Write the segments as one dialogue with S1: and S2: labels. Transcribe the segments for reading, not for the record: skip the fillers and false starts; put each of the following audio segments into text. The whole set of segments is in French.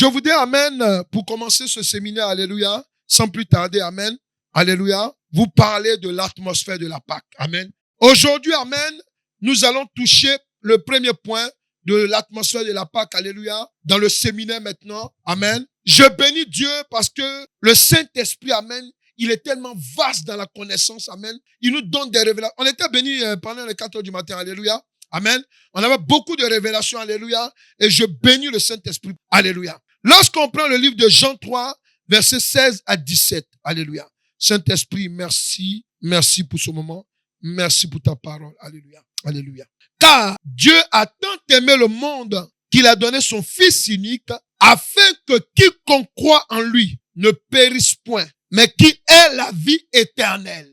S1: Je voudrais, amen, pour commencer ce séminaire, alléluia, sans plus tarder, amen, alléluia, vous parler de l'atmosphère de la Pâque, amen. Aujourd'hui, amen, nous allons toucher le premier point de l'atmosphère de la Pâque, alléluia, dans le séminaire maintenant, amen. Je bénis Dieu parce que le Saint-Esprit, amen, il est tellement vaste dans la connaissance, amen. Il nous donne des révélations. On était bénis pendant les 4 heures du matin, alléluia, amen. On avait beaucoup de révélations, alléluia, et je bénis le Saint-Esprit, alléluia. Lorsqu'on prend le livre de Jean 3, versets 16 à 17, alléluia. Saint-Esprit, merci, merci pour ce moment, merci pour ta parole, alléluia, alléluia. Car Dieu a tant aimé le monde qu'il a donné son Fils unique afin que quiconque croit en lui ne périsse point, mais qui ait la vie éternelle.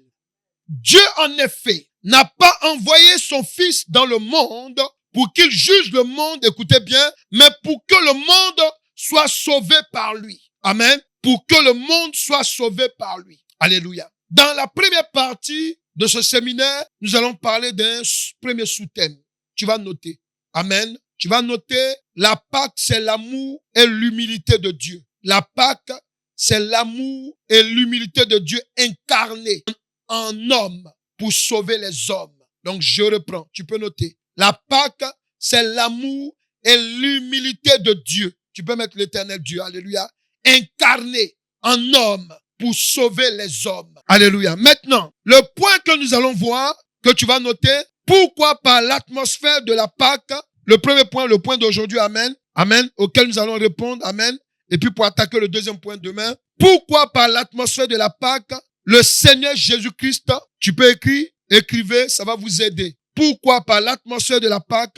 S1: Dieu, en effet, n'a pas envoyé son Fils dans le monde pour qu'il juge le monde, écoutez bien, mais pour que le monde soit sauvé par lui. Amen. Pour que le monde soit sauvé par lui. Alléluia. Dans la première partie de ce séminaire, nous allons parler d'un premier sous-thème. Tu vas noter. Amen. Tu vas noter, la Pâque, c'est l'amour et l'humilité de Dieu. La Pâque, c'est l'amour et l'humilité de Dieu incarné en homme pour sauver les hommes. Donc, je reprends. Tu peux noter. La Pâque, c'est l'amour et l'humilité de Dieu. Tu peux mettre l'Éternel Dieu. Alléluia. Incarné en homme pour sauver les hommes. Alléluia. Maintenant, le point que nous allons voir, que tu vas noter, pourquoi par l'atmosphère de la Pâque, le premier point, le point d'aujourd'hui, amen, amen, auquel nous allons répondre, amen, et puis pour attaquer le deuxième point demain, pourquoi par l'atmosphère de la Pâque, le Seigneur Jésus-Christ, tu peux écrire, écrivez, ça va vous aider. Pourquoi par l'atmosphère de la Pâque,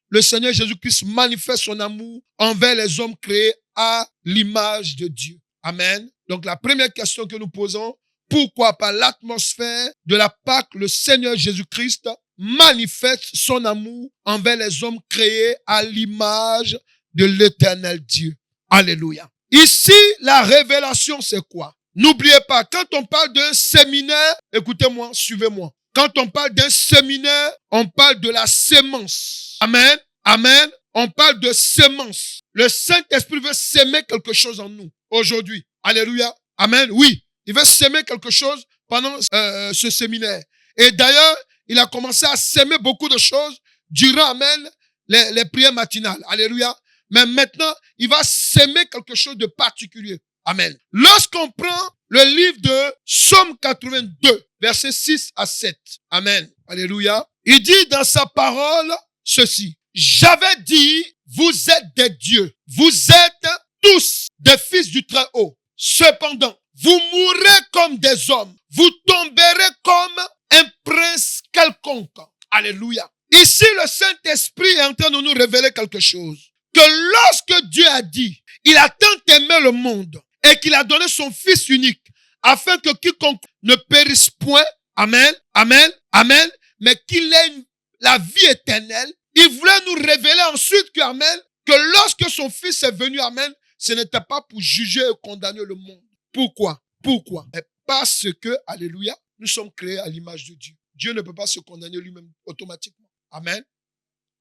S1: le Seigneur Jésus-Christ manifeste son amour envers les hommes créés à l'image de Dieu. Amen. Donc la première question que nous posons, pourquoi par l'atmosphère de la Pâque, le Seigneur Jésus-Christ manifeste son amour envers les hommes créés à l'image de l'Éternel Dieu. Alléluia. Ici, la révélation, c'est quoi? N'oubliez pas, quand on parle d'un séminaire, écoutez-moi, suivez-moi. Quand on parle d'un séminaire, on parle de la sémence. Amen. Amen. On parle de sémence. Le Saint-Esprit veut s'aimer quelque chose en nous aujourd'hui. Alléluia. Amen. Oui, il veut s'aimer quelque chose pendant ce séminaire. Et d'ailleurs, il a commencé à s'aimer beaucoup de choses durant, amen, les prières matinales. Alléluia. Mais maintenant, il va s'aimer quelque chose de particulier. Amen. Lorsqu'on prend le livre de Psaume 82, versets 6 à 7. Amen. Alléluia. Il dit dans sa parole ceci. J'avais dit, vous êtes des dieux. Vous êtes tous des fils du Très-Haut. Cependant, vous mourrez comme des hommes. Vous tomberez comme un prince quelconque. Alléluia. Ici, le Saint-Esprit est en train de nous révéler quelque chose. Que lorsque Dieu a dit, il a tant aimé le monde et qu'il a donné son Fils unique afin que quiconque ne périsse point, amen, amen, amen, mais qu'il ait la vie éternelle, il voulait nous révéler ensuite que, amen, que lorsque son Fils est venu, amen, ce n'était pas pour juger et condamner le monde. Pourquoi? Pourquoi? Parce que, alléluia, nous sommes créés à l'image de Dieu. Dieu ne peut pas se condamner lui-même automatiquement. Amen.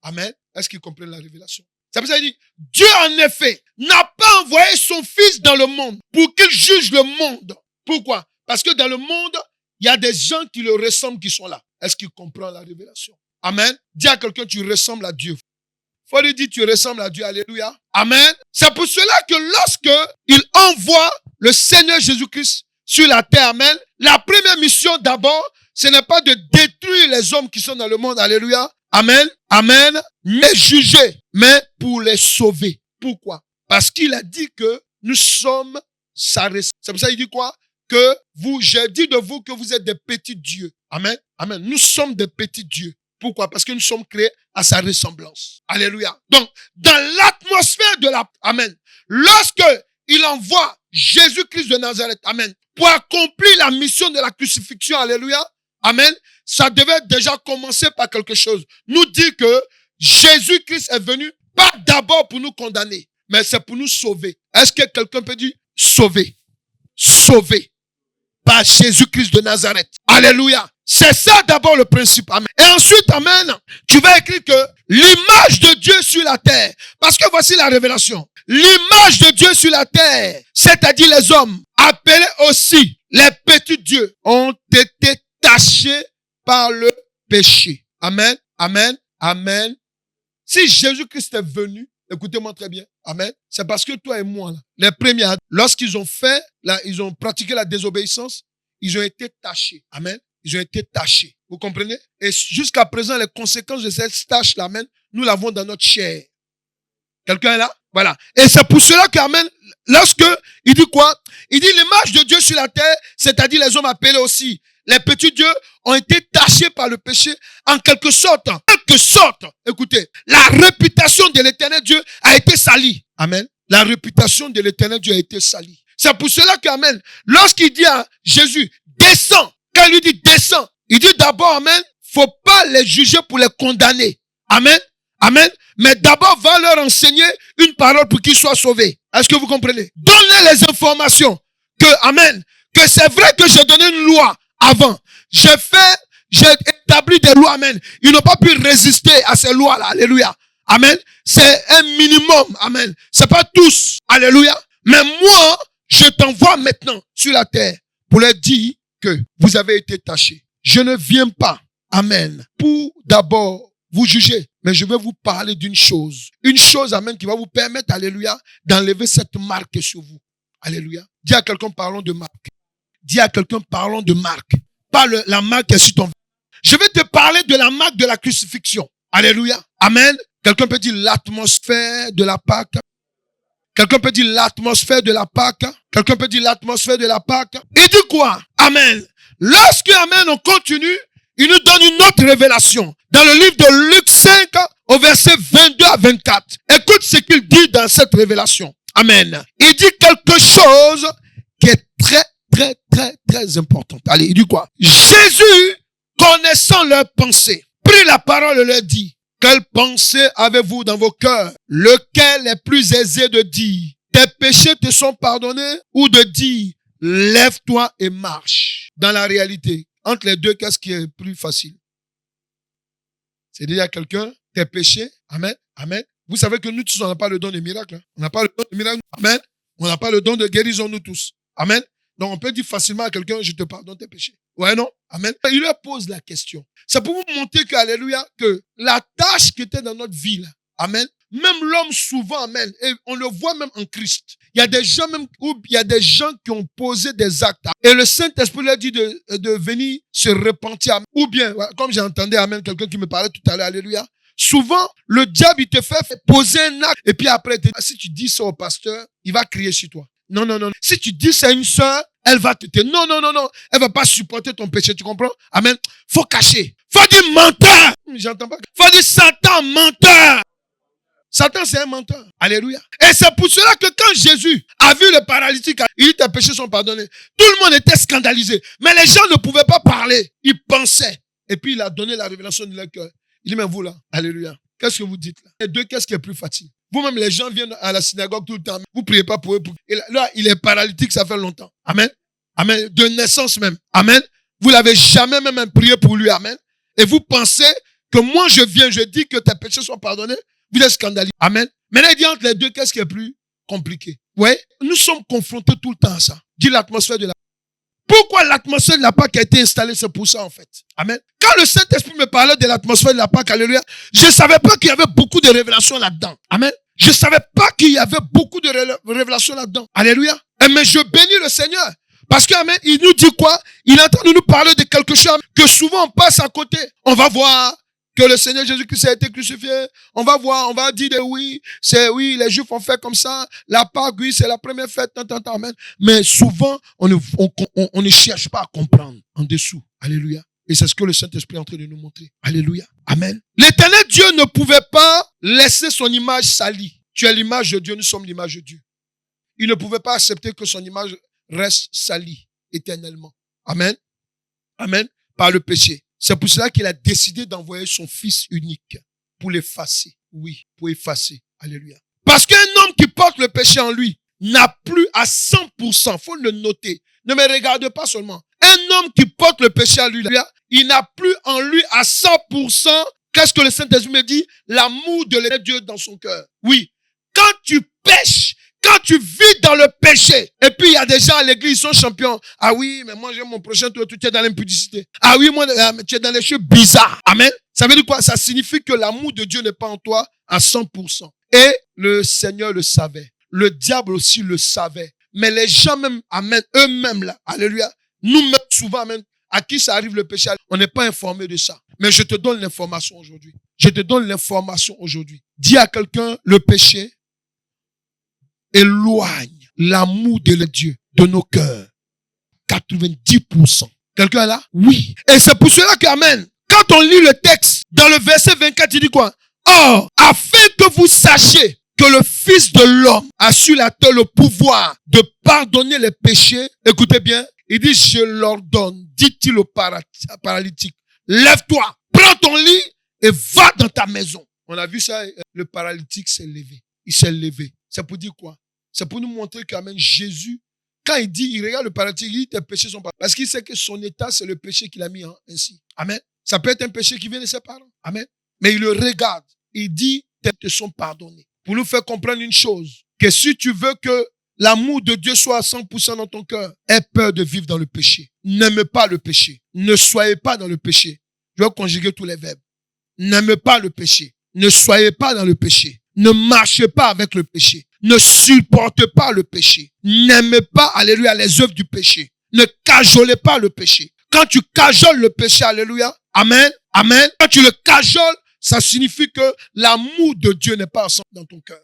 S1: Amen. Est-ce qu'ils comprennent la révélation? C'est pour ça qu'il dit, Dieu en effet n'a pas envoyé son Fils dans le monde pour qu'il juge le monde. Pourquoi? Parce que dans le monde, il y a des gens qui le ressemblent qui sont là. Est-ce qu'ils comprennent la révélation? Amen. Dis à quelqu'un, tu ressembles à Dieu. Faut lui dire, tu ressembles à Dieu. Alléluia. Amen. C'est pour cela que lorsque il envoie le Seigneur Jésus-Christ sur la terre, amen, la première mission d'abord, ce n'est pas de détruire les hommes qui sont dans le monde. Alléluia. Amen. Amen. Mais juger, mais pour les sauver. Pourquoi? Parce qu'il a dit que nous sommes sa ressemblance. C'est pour ça qu'il dit quoi? Que vous, j'ai dit de vous que vous êtes des petits dieux. Amen. Amen. Nous sommes des petits dieux. Pourquoi? Parce que nous sommes créés à sa ressemblance. Alléluia. Donc, dans l'atmosphère de la... Amen. Lorsque il envoie Jésus-Christ de Nazareth, amen, pour accomplir la mission de la crucifixion, alléluia, amen, ça devait déjà commencer par quelque chose. Nous dit que Jésus-Christ est venu pas d'abord pour nous condamner, mais c'est pour nous sauver. Est-ce que quelqu'un peut dire sauver? Sauver par Jésus-Christ de Nazareth. Alléluia. C'est ça d'abord le principe. Amen. Et ensuite, amen, tu vas écrire que l'image de Dieu sur la terre. Parce que voici la révélation. l'image de Dieu sur la terre, c'est-à-dire les hommes, appelés aussi les petits dieux, ont été tachés par le péché. Amen, amen, amen. Si Jésus-Christ est venu, écoutez-moi très bien, amen, c'est parce que toi et moi, là, les premiers, lorsqu'ils ont fait, là, ils ont pratiqué la désobéissance, ils ont été tachés. Amen. Ils ont été tachés. Vous comprenez? Et jusqu'à présent, les conséquences de cette tâche-là, amen, nous l'avons dans notre chair. Quelqu'un est là? Voilà. Et c'est pour cela qu'amen, lorsque il dit quoi? Il dit l'image de Dieu sur la terre, c'est-à-dire les hommes appelés aussi les petits dieux, ont été tachés par le péché en quelque sorte. Écoutez, la réputation de l'éternel Dieu a été salie. Amen. La réputation de l'éternel Dieu a été salie. C'est pour cela qu'amen, lorsqu'il dit à Jésus, descends, quand il lui dit descends, il dit d'abord, amen, faut pas les juger pour les condamner. Amen. Amen. Mais d'abord, va leur enseigner une parole pour qu'ils soient sauvés. Est-ce que vous comprenez? Donnez les informations que, amen, que c'est vrai que j'ai donné une loi avant. J'ai établi des lois, amen. Ils n'ont pas pu résister à ces lois-là. Alléluia. Amen. C'est un minimum. Amen. C'est pas tous. Alléluia. Mais moi, je t'envoie maintenant sur la terre pour leur dire que vous avez été tachés. Je ne viens pas, amen, pour d'abord vous juger, mais je vais vous parler d'une chose. Une chose, amen, qui va vous permettre, alléluia, d'enlever cette marque sur vous. Alléluia. Dis à quelqu'un, parlons de marque. Dis à quelqu'un, parlons de marque. Pas la marque qui est sur ton. Je vais te parler de la marque de la crucifixion. Alléluia. Amen. Quelqu'un peut dire l'atmosphère de la Pâque. Quelqu'un peut dire l'atmosphère de la Pâque. Quelqu'un peut dire l'atmosphère de la Pâque. Il dit quoi? Amen. Lorsque, amen, on continue, il nous donne une autre révélation. Dans le livre de Luc 5, au verset 22 à 24. Écoute ce qu'il dit dans cette révélation. Amen. Il dit quelque chose qui est très, très, très, très important. Allez, il dit quoi? Jésus, connaissant leurs pensées, prit la parole et leur dit, quelle pensée avez-vous dans vos cœurs? Lequel est plus aisé de dire, tes péchés te sont pardonnés, ou de dire, lève-toi et marche? Dans la réalité, entre les deux, qu'est-ce qui est plus facile? C'est dire à quelqu'un, tes péchés, amen, amen. Vous savez que nous tous, on n'a pas le don de miracle. Hein? On n'a pas le don de miracle, amen. On n'a pas le don de guérison, nous tous. Amen. Donc, on peut dire facilement à quelqu'un, je te pardonne tes péchés. Ouais, non? Amen. Il leur pose la question. C'est pour vous montrer que, alléluia, que la tâche qui était dans notre vie, là, amen, même l'homme souvent, amen, et on le voit même en Christ. Il y a des gens même, où il y a des gens qui ont posé des actes. Et le Saint-Esprit leur dit de venir se repentir. Ou bien, comme j'ai entendu, amen, quelqu'un qui me parlait tout à l'heure, alléluia. Souvent, le diable, il te fait poser un acte. Et puis après, si tu dis ça au pasteur, il va crier sur toi. Non, non, non. Si tu dis ça à une sœur, elle va te dire, non, non, non, non. Elle va pas supporter ton péché, tu comprends? Amen. Faut cacher. Faut dire menteur. J'entends pas. Faut dire Satan, menteur. Satan, c'est un menteur. Alléluia. Et c'est pour cela que quand Jésus a vu le paralytique, il dit tes péchés sont pardonnés. Tout le monde était scandalisé. Mais les gens ne pouvaient pas parler. Ils pensaient. Et puis il a donné la révélation de leur cœur. Il dit, mais vous là, alléluia. Qu'est-ce que vous dites là? Les deux, qu'est-ce qui est plus facile? Vous-même, les gens viennent à la synagogue tout le temps. Vous priez pas pour eux. Et là, il est paralytique, ça fait longtemps. Amen. Amen. De naissance même. Amen. Vous l'avez jamais même prié pour lui. Amen. Et vous pensez que moi, je viens, je dis que tes péchés sont pardonnés. Vous êtes scandalisé. Amen. Maintenant, il dit entre les deux, qu'est-ce qui est plus compliqué? Ouais. Nous sommes confrontés tout le temps à ça. Dit l'atmosphère de la. Pourquoi l'atmosphère de la Pâque a été installée? C'est pour ça, en fait. Amen. Quand le Saint-Esprit me parlait de l'atmosphère de la Pâque, alléluia, je savais pas qu'il y avait beaucoup de révélations là-dedans. Amen. Je savais pas qu'il y avait beaucoup de révélations là-dedans. Alléluia. Mais je bénis le Seigneur. Parce que, amen, il nous dit quoi? Il est en train de nous parler de quelque chose que souvent on passe à côté. On va voir que le Seigneur Jésus-Christ a été crucifié. On va voir, on va dire oui, oui, les Juifs ont fait comme ça. La Pâque, oui, c'est la première fête, amen. Mais souvent, on ne cherche pas à comprendre en dessous. Alléluia. Et c'est ce que le Saint-Esprit est en train de nous montrer. Alléluia. Amen. L'Éternel Dieu ne pouvait pas laisser son image salie. Tu es l'image de Dieu, nous sommes l'image de Dieu. Il ne pouvait pas accepter que son image reste salie éternellement. Amen. Amen. Par le péché. C'est pour cela qu'il a décidé d'envoyer son Fils unique pour l'effacer. Oui, pour effacer. Alléluia. Parce qu'un homme qui porte le péché en lui n'a plus à 100%, faut le noter. Ne me regarde pas seulement. Un homme qui porte le péché en lui, il n'a plus en lui à 100%, qu'est-ce que le Saint-Esprit me dit? L'amour de l'Éternel Dieu dans son cœur. Oui. Quand tu pêches, quand tu vis dans le péché, et puis il y a des gens à l'église, ils sont champions. Ah oui, mais moi j'aime mon prochain, toi tu es dans l'impudicité. Ah oui, moi tu es dans les choses bizarres. Amen. Ça veut dire quoi? Ça signifie que l'amour de Dieu n'est pas en toi à 100%. Et le Seigneur le savait. Le diable aussi le savait. Mais les gens même, amen, eux-mêmes là, alléluia, nous-mêmes souvent, amen, à qui ça arrive le péché, on n'est pas informé de ça. Mais je te donne l'information aujourd'hui. Je te donne l'information aujourd'hui. Dis à quelqu'un, le péché éloigne l'amour de Dieu de nos cœurs. 90%. Quelqu'un est là? Oui. Et c'est pour cela que, amen, quand on lit le texte, dans le verset 24, il dit quoi? Or, afin que vous sachiez que le Fils de l'homme a sur la terre le pouvoir de pardonner les péchés. Écoutez bien, il dit, je l'ordonne, dit-il au paralytique, lève-toi, prends ton lit et va dans ta maison. On a vu ça, le paralytique s'est levé. Il s'est levé. C'est pour dire quoi? C'est pour nous montrer qu'amen, Jésus, quand il dit, il regarde le paralytique, il dit, tes péchés sont pas. Parce qu'il sait que son état, c'est le péché qu'il a mis ainsi. Amen. Ça peut être un péché qui vient de ses parents. Amen. Mais il le regarde. Il dit, tes péchés sont pardonnés. Pour nous faire comprendre une chose, que si tu veux que l'amour de Dieu soit à 100% dans ton cœur, aie peur de vivre dans le péché. N'aime pas le péché. Ne soyez pas dans le péché. Je vais conjuguer tous les verbes. N'aime pas le péché. Ne soyez pas dans le péché. Ne marchez pas avec le péché. Ne supportez pas le péché. N'aimez pas, alléluia, les œuvres du péché. Ne cajolez pas le péché. Quand tu cajoles le péché, alléluia, amen, amen. Quand tu le cajoles, ça signifie que l'amour de Dieu n'est pas ensemble dans ton cœur.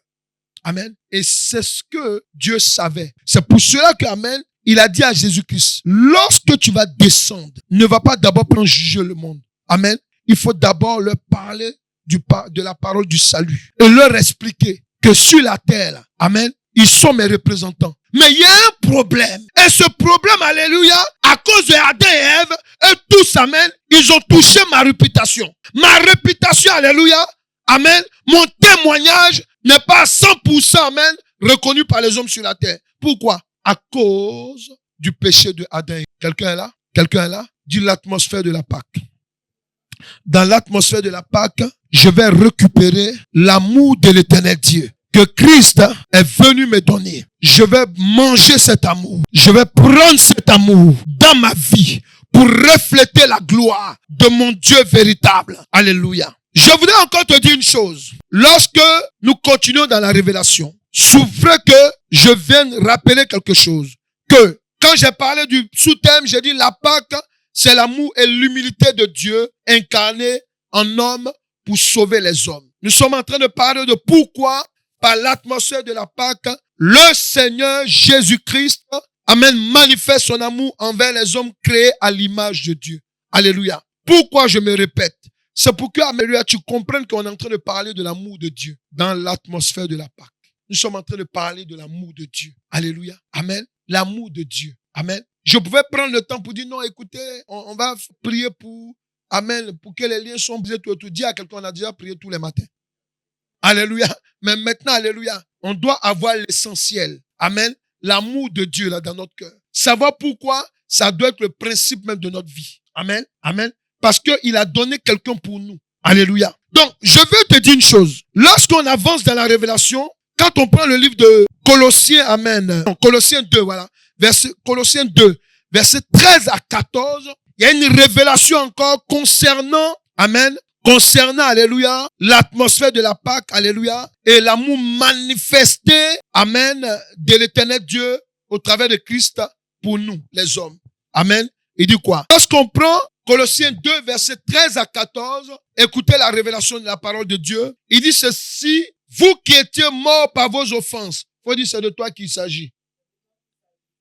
S1: Amen. Et c'est ce que Dieu savait. C'est pour cela que, amen, il a dit à Jésus-Christ, lorsque tu vas descendre, ne va pas d'abord prendre juger le monde. Amen. Il faut d'abord leur parler de la parole du salut et leur expliquer que sur la terre, amen, ils sont mes représentants. Mais il y a un problème. Et ce problème, alléluia, à cause de Adam et Ève, et tous, amen, ils ont touché ma réputation. Ma réputation, alléluia, amen, mon témoignage n'est pas à 100%, amen, reconnu par les hommes sur la terre. Pourquoi? À cause du péché de Adam. Quelqu'un est là? Quelqu'un est là? Dis l'atmosphère de la Pâque. Dans l'atmosphère de la Pâque, je vais récupérer l'amour de l'Éternel Dieu que Christ est venu me donner. Je vais manger cet amour. Je vais prendre cet amour dans ma vie pour refléter la gloire de mon Dieu véritable. Alléluia. Je voudrais encore te dire une chose. Lorsque nous continuons dans la révélation, souffrez que je vienne rappeler quelque chose. Que quand j'ai parlé du sous-thème, j'ai dit la Pâque, c'est l'amour et l'humilité de Dieu incarné en homme pour sauver les hommes. Nous sommes en train de parler de pourquoi, par l'atmosphère de la Pâque, le Seigneur Jésus-Christ, amen, manifeste son amour envers les hommes créés à l'image de Dieu. Alléluia. Pourquoi je me répète? C'est pour que, alléluia, tu comprennes qu'on est en train de parler de l'amour de Dieu dans l'atmosphère de la Pâque. Nous sommes en train de parler de l'amour de Dieu. Alléluia. Amen. L'amour de Dieu. Amen. Je pouvais prendre le temps pour dire non, écoutez, on va prier pour, amen, pour que les liens soient brisés tout et tout. Dis à quelqu'un, on a déjà prié tous les matins. Alléluia. Mais maintenant, alléluia, on doit avoir l'essentiel. Amen. L'amour de Dieu là dans notre cœur. Savoir pourquoi, ça doit être le principe même de notre vie. Amen. Amen. Parce qu'il a donné quelqu'un pour nous. Alléluia. Donc, je veux te dire une chose. Lorsqu'on avance dans la révélation, quand on prend le livre de Colossiens, amen. Non, Colossiens 2, voilà. Colossiens 2, versets 13 à 14. Il y a une révélation encore concernant, amen, concernant, alléluia, l'atmosphère de la Pâque, alléluia, et l'amour manifesté, amen, de l'Éternel Dieu au travers de Christ pour nous, les hommes. Amen. Il dit quoi? Lorsqu'on prend Colossiens 2, versets 13 à 14, écoutez la révélation de la parole de Dieu. Il dit ceci, vous qui étiez morts par vos offenses. Faut dire c'est de toi qu'il s'agit.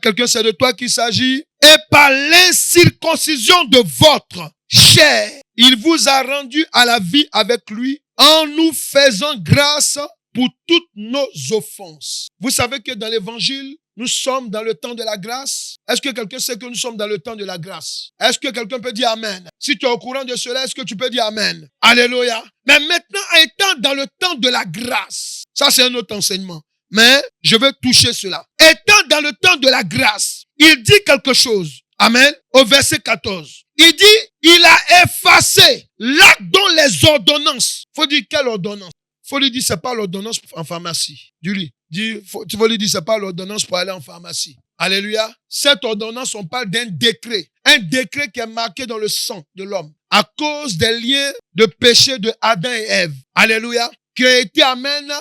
S1: Quelqu'un, c'est de toi qu'il s'agit. Et par l'incirconcision de votre chair, il vous a rendu à la vie avec lui en nous faisant grâce pour toutes nos offenses. Vous savez que dans l'évangile, nous sommes dans le temps de la grâce. Est-ce que quelqu'un sait que nous sommes dans le temps de la grâce? Est-ce que quelqu'un peut dire amen? Si tu es au courant de cela, est-ce que tu peux dire amen? Alléluia. Mais maintenant, étant dans le temps de la grâce, ça c'est un autre enseignement. Mais je veux toucher cela. Étant dans le temps de la grâce, il dit quelque chose. Amen. Au verset 14. Il dit, il a effacé l'acte dont les ordonnances. Faut dire quelle ordonnance? Faut lui dire, c'est pas l'ordonnance en pharmacie. Dis-lui. tu vas lui dire, c'est pas l'ordonnance pour aller en pharmacie. Alléluia. Cette ordonnance, on parle d'un décret. Un décret qui est marqué dans le sang de l'homme. À cause des liens de péché de Adam et Ève. Alléluia. Qui a été, amen,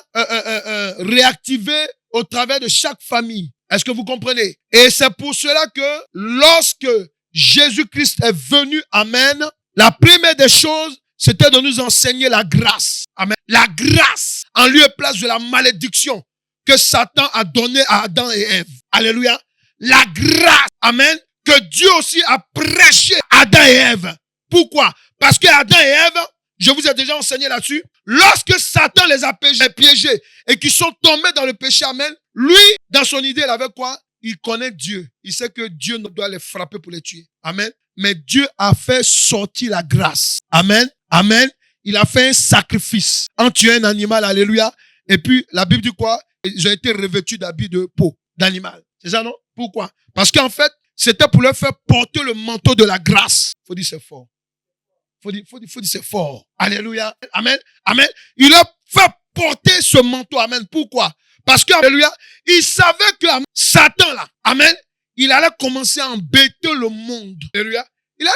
S1: réactivé au travers de chaque famille. Est-ce que vous comprenez? Et c'est pour cela que lorsque Jésus-Christ est venu, amen, la première des choses, c'était de nous enseigner la grâce. Amen. La grâce en lieu et place de la malédiction que Satan a donnée à Adam et Ève. Alléluia. La grâce, amen, que Dieu aussi a prêché à Adam et Ève. Pourquoi? Parce que Adam et Ève, je vous ai déjà enseigné là-dessus, lorsque Satan les a piégés et qu'ils sont tombés dans le péché, amen, lui, dans son idée, il avait quoi? Il connaît Dieu. Il sait que Dieu ne doit les frapper pour les tuer. Amen. Mais Dieu a fait sortir la grâce. Amen. Amen. Il a fait un sacrifice en tuant un animal. Alléluia. Et puis, la Bible dit quoi? Ils ont été revêtus d'habits de peau d'animal. C'est ça, non? Pourquoi? Parce qu'en fait, c'était pour leur faire porter le manteau de la grâce. Faut dire c'est fort. Faut dire c'est fort. Alléluia. Amen. Amen. Il a fait porter ce manteau. Amen. Pourquoi? Parce que, alléluia, il savait que Satan, là, amen, il allait commencer à embêter le monde. Alléluia. Il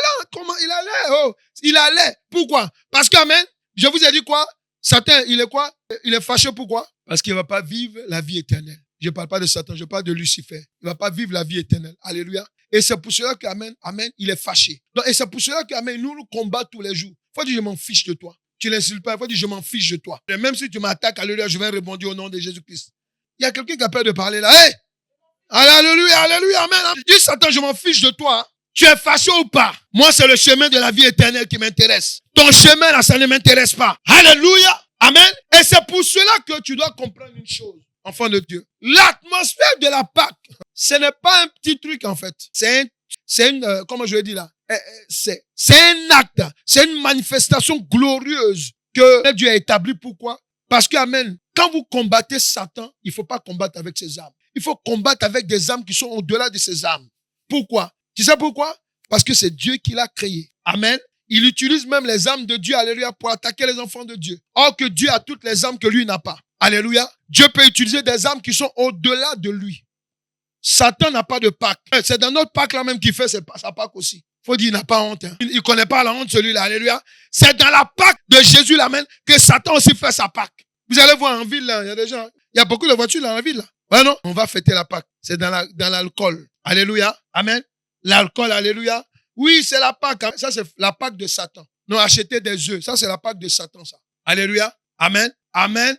S1: allait. Pourquoi? Parce que, amen, je vous ai dit quoi? Satan, il est quoi? Il est fâché, pourquoi? Parce qu'il ne va pas vivre la vie éternelle. Je ne parle pas de Satan, je parle de Lucifer. Il ne va pas vivre la vie éternelle. Alléluia. Et c'est pour cela qu'amen, amen, il est fâché. Donc, et c'est pour cela qu'amen, nous combattons tous les jours. Il faut dire, je m'en fiche de toi. Tu ne l'insultes pas, il faut dire, je m'en fiche de toi. Et même si tu m'attaques, alléluia, je vais répondre au nom de Jésus-Christ. Il y a quelqu'un qui a peur de parler là. Hey! Alléluia, alléluia, amen. Dis Satan, je m'en fiche de toi. Tu es fâché ou pas? Moi, c'est le chemin de la vie éternelle qui m'intéresse. Ton chemin là, ça ne m'intéresse pas. Alléluia, amen. Et c'est pour cela que tu dois comprendre une chose, enfant de Dieu. L'atmosphère de la Pâque, ce n'est pas un petit truc en fait. C'est une, comment je vais dire là? C'est un acte, c'est une manifestation glorieuse que Dieu a établie. Pourquoi? Parce que, amen, quand vous combattez Satan, il ne faut pas combattre avec ses armes. Il faut combattre avec des armes qui sont au-delà de ses armes. Pourquoi? Tu sais pourquoi? Parce que c'est Dieu qui l'a créé. Amen. Il utilise même les armes de Dieu, alléluia, pour attaquer les enfants de Dieu. Or que Dieu a toutes les armes que lui n'a pas. Alléluia. Dieu peut utiliser des armes qui sont au-delà de lui. Satan n'a pas de Pâque. C'est dans notre Pâque là même qu'il fait sa Pâque aussi. Faut dire, il n'a pas honte. Hein. Il ne connaît pas la honte, celui-là. Alléluia. C'est dans la Pâque de Jésus, là même, que Satan aussi fait sa Pâque. Vous allez voir en ville, là, il y a des gens, il y a beaucoup de voitures là en ville, là. Ouais, non? On va fêter la Pâque. C'est dans l'alcool. Alléluia. Amen. L'alcool, alléluia. Oui, c'est la Pâque. Ça, c'est la Pâque de Satan. Non, acheter des œufs. Ça, c'est la Pâque de Satan, ça. Alléluia. Amen. Amen.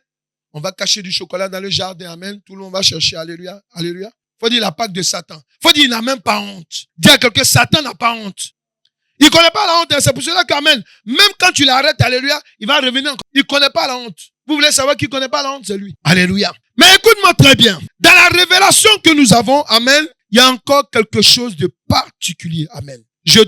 S1: On va cacher du chocolat dans le jardin. Amen. Tout le monde va chercher. Alléluia. Alléluia. Faut dire la Pâque de Satan. Faut dire, il n'a même pas honte. Dis à quelqu'un, Satan n'a pas honte. Il ne connaît pas la honte. C'est pour cela qu'amen, même quand tu l'arrêtes, alléluia, il va revenir encore. Il ne connaît pas la honte. Vous voulez savoir qui ne connaît pas la honte? C'est lui. Alléluia. Mais écoute-moi très bien. Dans la révélation que nous avons, amen, il y a encore quelque chose de particulier. Amen. Je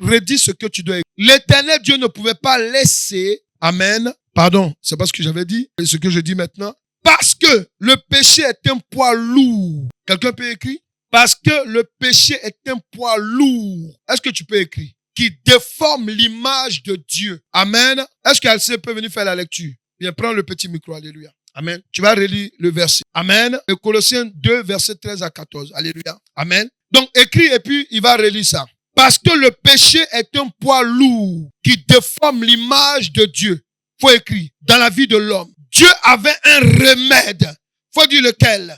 S1: redis ce que tu dois écouter. L'éternel Dieu ne pouvait pas laisser, amen, pardon, c'est pas ce que j'avais dit, c'est ce que je dis maintenant. Parce que le péché est un poids lourd. Quelqu'un peut écrire? Parce que le péché est un poids lourd. Est-ce que tu peux écrire? Qui déforme l'image de Dieu. Amen. Est-ce qu'Alcé peut venir faire la lecture? Viens, prends le petit micro. Alléluia. Amen. Tu vas relire le verset. Amen. Et Colossiens 2, verset 13 à 14. Alléluia. Amen. Donc, écris et puis il va relire ça. Parce que le péché est un poids lourd qui déforme l'image de Dieu. Faut écrire. Dans la vie de l'homme. Dieu avait un remède. Faut dire lequel?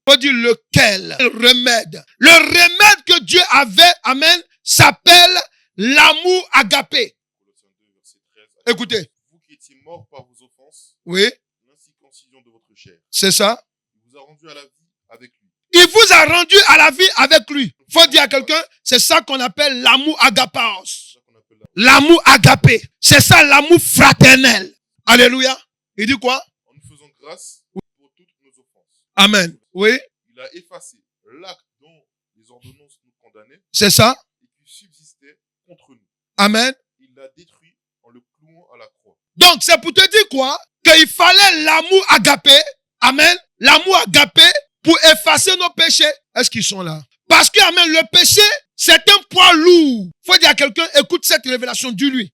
S1: Faut dire lequel? Le remède. Le remède que Dieu avait, amen, s'appelle l'amour agapé. Écoutez.
S2: Vous qui étiez morts par vos offenses.
S1: Oui.
S2: L'incirconcision de votre chair.
S1: C'est ça.
S2: Il vous a rendu à la vie avec lui.
S1: Il vous a rendu à la vie avec lui. Faut dire à quelqu'un, c'est ça qu'on appelle l'amour agapaos. L'amour agapé. C'est ça l'amour fraternel. Alléluia. Il dit quoi?
S2: En nous faisant grâce pour toutes nos offenses.
S1: Amen. Oui.
S2: Il a effacé l'acte dont les ordonnances nous condamnaient.
S1: C'est ça.
S2: Et qui subsistait contre nous.
S1: Amen.
S2: Il l'a détruit en le clouant à la croix.
S1: Donc, c'est pour te dire quoi? Qu'il fallait l'amour agapé. Amen. L'amour agapé pour effacer nos péchés. Est-ce qu'ils sont là? Parce que, amen, le péché, c'est un poids lourd. Faut dire à quelqu'un, écoute cette révélation, dis-lui.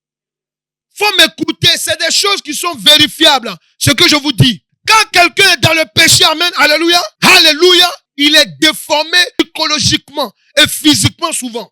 S1: Faut m'écouter, c'est des choses qui sont vérifiables. Ce que je vous dis. Quand quelqu'un est dans le péché, amen, alléluia, alléluia, il est déformé psychologiquement et physiquement souvent.